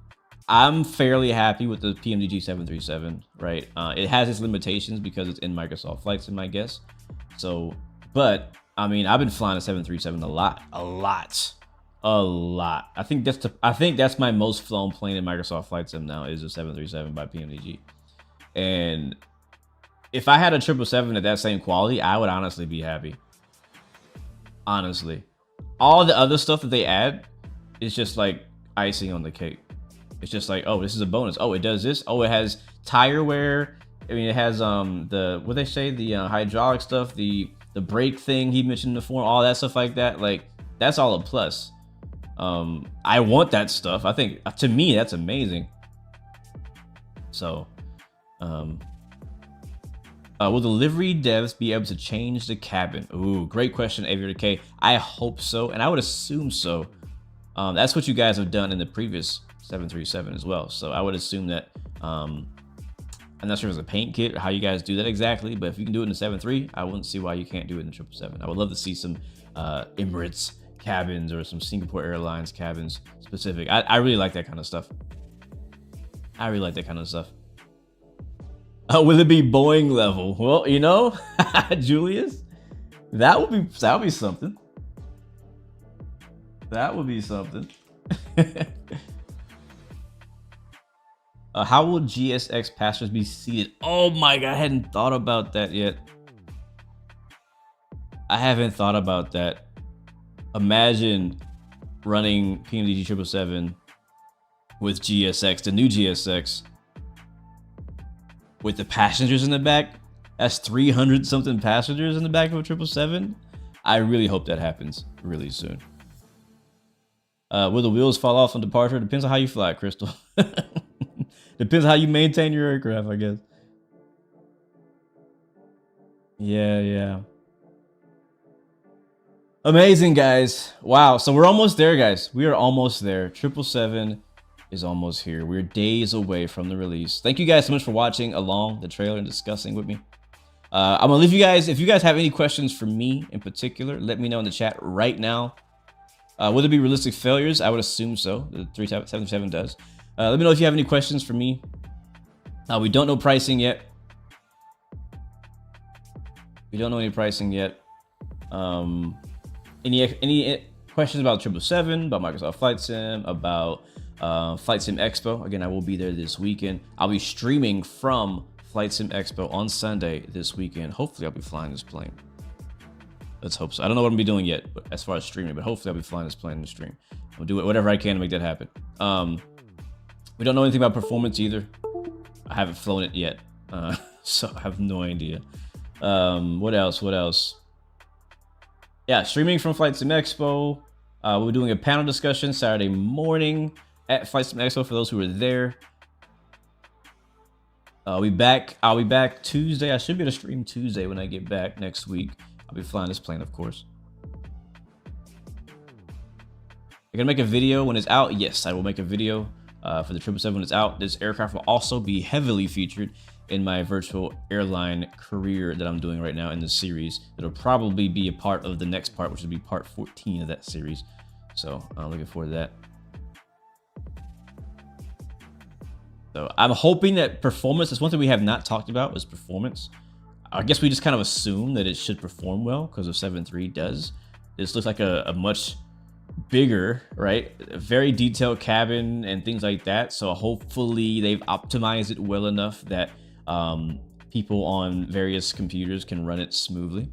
I'm fairly happy with the PMDG 737, right? It has its limitations because it's in Microsoft Flight Sim, I guess. So, but I mean, I've been flying a 737 a lot. I think that's my most flown plane in Microsoft Flight Sim now is a 737 by PMDG. And if I had a 777 at that same quality, I would honestly be happy. Honestly, all the other stuff that they add is just like icing on the cake. It's just like, oh, this is a bonus. Oh, it does this. Oh, it has tire wear. I mean, it has the what they say, the hydraulic stuff, the brake thing he mentioned before, all that stuff like that. Like, that's all a plus. I want that stuff. I think, to me, that's amazing. So, will the livery devs be able to change the cabin? Ooh, great question, Aviator K. I hope so, and I would assume so. That's what you guys have done in the previous 737 as well. So I would assume that, I'm not sure if it's a paint kit or how you guys do that exactly, but if you can do it in the 73, I wouldn't see why you can't do it in the 777. I would love to see some Emirates cabins or some Singapore Airlines cabins specific. I really like that kind of stuff. I really like that kind of stuff. Will it be Boeing level? Well, you know, Julius, that would be something. That would be something. How will GSX passengers be seated? Oh my god, I hadn't thought about that yet. I haven't thought about that. Imagine running PMDG 777 with GSX, the new GSX, with the passengers in the back. That's 300 something passengers in the back of a 777. I really hope that happens really soon. Will the wheels fall off on departure? Depends on how you fly, Crystal. Depends on how you maintain your aircraft, I guess. Yeah. Amazing, guys. Wow. So we're almost there, guys. We are almost there. 777 is almost here. We're days away from the release. Thank you guys so much for watching along the trailer and discussing with me. I'm gonna leave you guys. If you guys have any questions for me in particular, let me know in the chat right now. Will there be realistic failures? I would assume so. The 777 does. Let me know if you have any questions for me. We don't know pricing yet. We don't know any pricing yet. Any questions about 777, about Microsoft Flight Sim, about Flight Sim Expo? Again, I will be there this weekend. I'll be streaming from Flight Sim Expo on Sunday this weekend. Hopefully, I'll be flying this plane. Let's hope so. I don't know what I'm gonna be doing yet, but as far as streaming, but hopefully I'll be flying this plane in the stream. I'll do whatever I can to make that happen. We don't know anything about performance either. I haven't flown it yet, so I have no idea. What else? Yeah, streaming from Flight Sim Expo. We're doing a panel discussion Saturday morning at Flight Sim Expo for those who are there. I'll be back Tuesday. I should be able to stream Tuesday when I get back next week. I'll be flying this plane, of course. You're gonna make a video when it's out? Yes, I will make a video for the 777 when it's out. This aircraft will also be heavily featured in my virtual airline career that I'm doing right now in this series. It'll probably be a part of the next part, which will be part 14 of that series. So I'm looking forward to that. So I'm hoping that performance, that's one thing we have not talked about, was performance. I guess we just kind of assume that it should perform well because of 7.3 does. This looks like a much bigger, right? A very detailed cabin and things like that. So hopefully they've optimized it well enough that people on various computers can run it smoothly.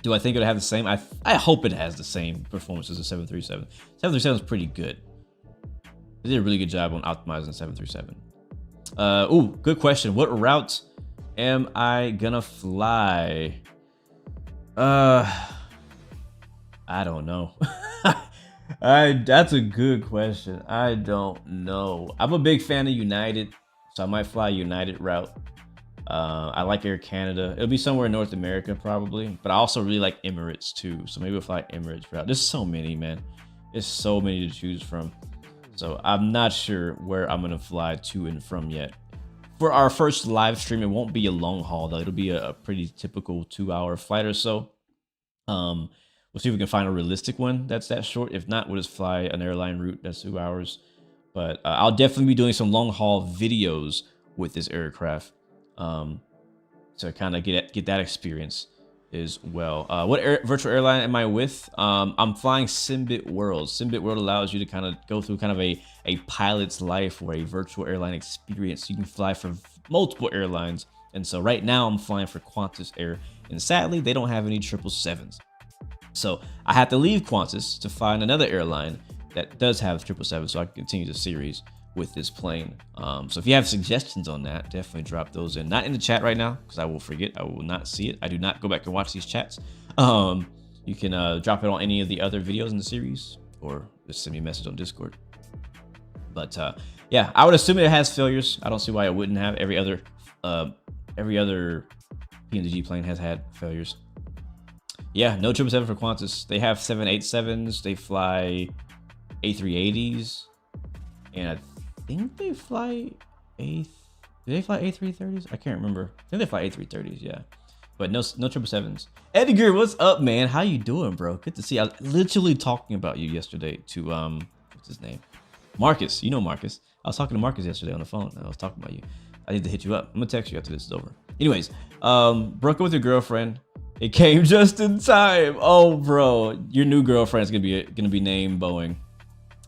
Do I think it'll have the same? I hope it has the same performance as the 737. 737 is pretty good. They did a really good job on optimizing the 737. Ooh, good question. What route am I gonna fly? I don't know. That's a good question. I don't know. I'm a big fan of United, so I might fly United route. I like Air Canada. It'll be somewhere in North America probably, but I also really like Emirates too. So maybe we'll fly Emirates route. There's so many, man. There's so many to choose from. So I'm not sure where I'm gonna fly to and from yet. For our first live stream, it won't be a long haul though. It'll be a pretty typical 2-hour flight or so. We'll see if we can find a realistic one that's that short. If not, we'll just fly an airline route that's 2 hours. But I'll definitely be doing some long haul videos with this aircraft to kind of get that experience as well. What virtual airline am I with? I'm flying Simbit World. Simbit World allows you to kind of go through kind of a pilot's life or a virtual airline experience. You can fly for multiple airlines. And so right now I'm flying for Qantas Air. And sadly, they don't have any 777s. So I had to leave Qantas to find another airline that does have 777 so I can continue the series with this plane. So if you have suggestions on that, definitely drop those in. Not in the chat right now because I will forget. I will not see it. I do not go back and watch these chats. You can drop it on any of the other videos in the series or just send me a message on Discord. But yeah, I would assume it has failures. I don't see why it wouldn't have. Every other PMDG plane has had failures. Yeah, no 777 for Qantas. They have 787s. They fly A380s, and I think they fly do they fly A330s? I can't remember. I think they fly A330s. Yeah, but no 777s. Edgar, what's up, man? How you doing, bro? Good to see you. I was literally talking about you yesterday to what's his name? Marcus. You know Marcus. I was talking to Marcus yesterday on the phone. I was talking about you. I need to hit you up. I'm gonna text you after this is over. Anyways, broke up with your girlfriend. It came just in time. Oh, bro, your new girlfriend's gonna be named Boeing.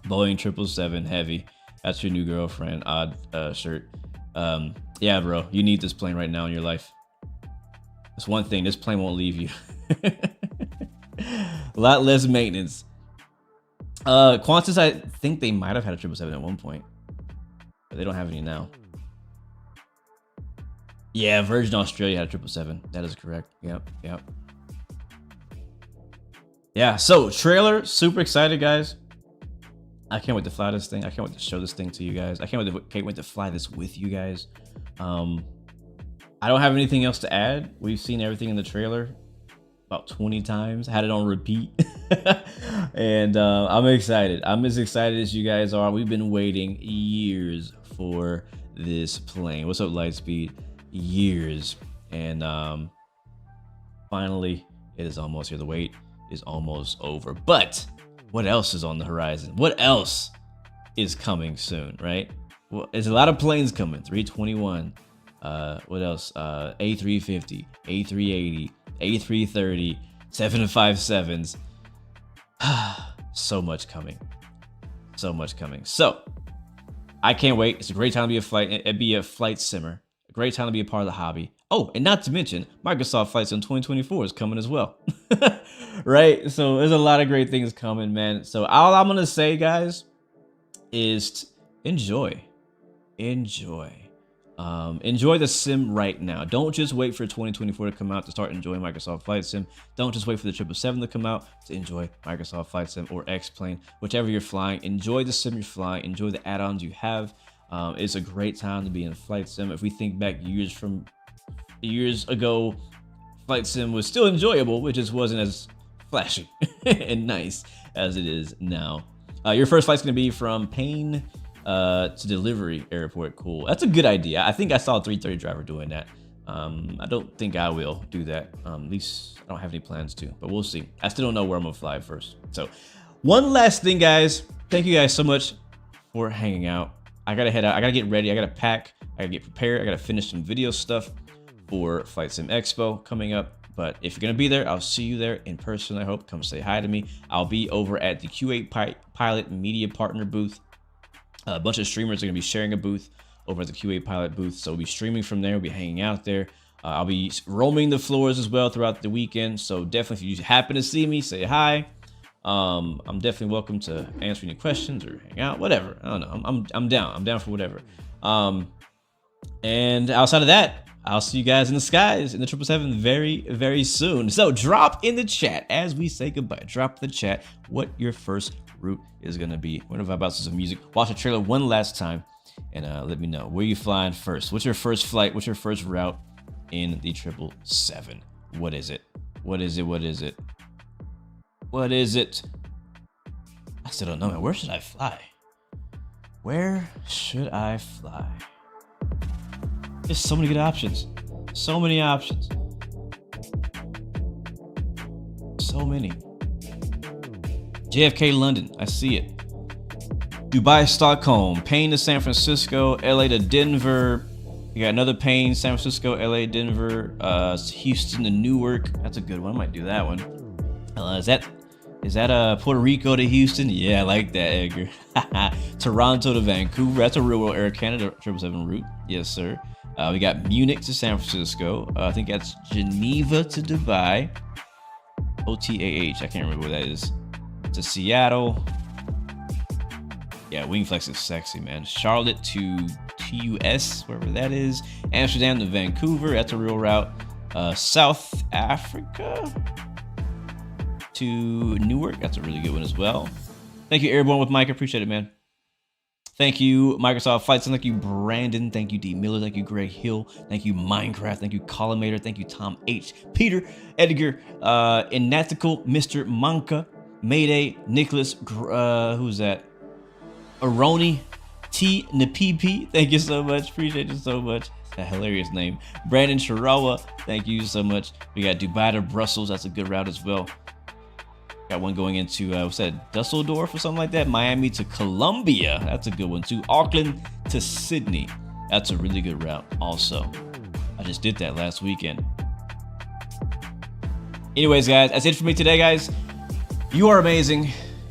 Boeing 777 Heavy. That's your new girlfriend. Odd shirt. Yeah, bro, you need this plane right now in your life. That's one thing. This plane won't leave you. A lot less maintenance. Qantas, I think they might have had a 777 at one point, but they don't have any now. Yeah, Virgin Australia had a 777. That is correct. Yep. Yeah, so trailer, super excited, guys. I can't wait to fly this thing. I can't wait to show this thing to you guys. I can't wait to fly this with you guys. I don't have anything else to add. We've seen everything in the trailer about 20 times. Had it on repeat. And I'm excited. I'm as excited as you guys are. We've been waiting years for this plane. What's up, Lightspeed? Years. And finally, it is almost here. The wait is almost over. But what else is on the horizon? What else is coming soon, right? Well, there's a lot of planes coming. 321. What else? A350, A380, A330, 757s. So much coming. So much coming. So I can't wait. It's a great time to be a flight simmer. A great time to be a part of the hobby. Oh, and not to mention, Microsoft Flight Sim 2024 is coming as well. Right? So there's a lot of great things coming, man. So all I'm gonna say, guys, is enjoy. Enjoy the sim right now. Don't just wait for 2024 to come out to start enjoying Microsoft Flight Sim. Don't just wait for the 777 to come out to enjoy Microsoft Flight Sim or X-Plane, whichever you're flying. Enjoy the sim you're flying. Enjoy the add-ons you have. It's a great time to be in Flight Sim. If we think back years ago, Flight Sim was still enjoyable. It just wasn't as flashy and nice as it is now. Your first flight's gonna be from Payne to Delivery Airport. Cool. That's a good idea. I think I saw a 330 driver doing that. I don't think I will do that. At least I don't have any plans to, but we'll see. I still don't know where I'm gonna fly first. So one last thing, guys. Thank you guys so much for hanging out. I gotta head out. I gotta get ready. I gotta pack. I gotta get prepared. I gotta finish some video stuff for Flight Sim Expo coming up. But if you're gonna be there, I'll see you there in person. I hope. Come say hi to me. I'll be over at the Q8 Pilot Media Partner booth. A bunch of streamers are gonna be sharing a booth over at the Q8 Pilot booth. So we'll be streaming from there. We'll be hanging out there. I'll be roaming the floors as well throughout the weekend. So definitely, if you happen to see me, say hi. I'm definitely welcome to answer any questions or hang out, whatever. I don't know. I'm down. I'm down for whatever. And outside of that, I'll see you guys in the skies in the 777 very, very soon. So drop in the chat as we say goodbye. Drop in the chat what your first route is gonna be. We're gonna vibe out to some music. Watch the trailer one last time and let me know where you flying first. What's your first flight? What's your first route in the 777? What is it? What is it? What is it? What is it? I still don't know, man. Where should I fly? Where should I fly? There's so many good options. So many options. So many. JFK London, I see it. Dubai, Stockholm, Payne to San Francisco, LA to Denver. You got another Payne, San Francisco, LA, Denver, Houston to Newark. That's a good one. I might do that one. Is that Puerto Rico to Houston? Yeah, I like that, Edgar. Toronto to Vancouver. That's a real world Air Canada 777 route. Yes, sir. We got Munich to San Francisco. I think that's Geneva to Dubai. OTAH. I can't remember what that is. To Seattle. Yeah, Wingflex is sexy, man. Charlotte to TUS, wherever that is. Amsterdam to Vancouver. That's a real route. South Africa to Newark. That's a really good one as well. Thank you, Airborne with Mike. I appreciate it, man. Thank you, Microsoft Flight Sim. Thank you, Brandon. Thank you, D. Miller. Thank you, Greg Hill. Thank you, Minecraft. Thank you, Collimator. Thank you, Tom H. Peter, Edgar, Inatical, Mr. Manka, Mayday, Nicholas, who's that? Aroni, T. Napipi. Thank you so much. Appreciate you so much. A hilarious name. Brandon Shirawa. Thank you so much. We got Dubai to Brussels. That's a good route as well. Got one going into, what's that, Dusseldorf or something like that? Miami to Columbia. That's a good one too. Auckland to Sydney. That's a really good route also. I just did that last weekend. Anyways, guys, that's it for me today, guys. You are amazing.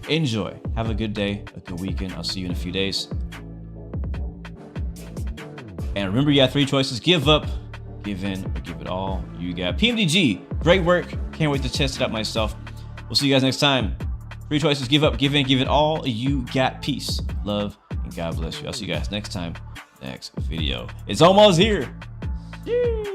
Enjoy. Have a good day, a good weekend. I'll see you in a few days. And remember, you have 3 choices. Give up, give in, or give it all you got. PMDG, great work. Can't wait to test it out myself. We'll see you guys next time. 3 choices. Give up, give in, give it all you got. Peace, love, and God bless you. I'll see you guys next time, next video. It's almost here. Yay.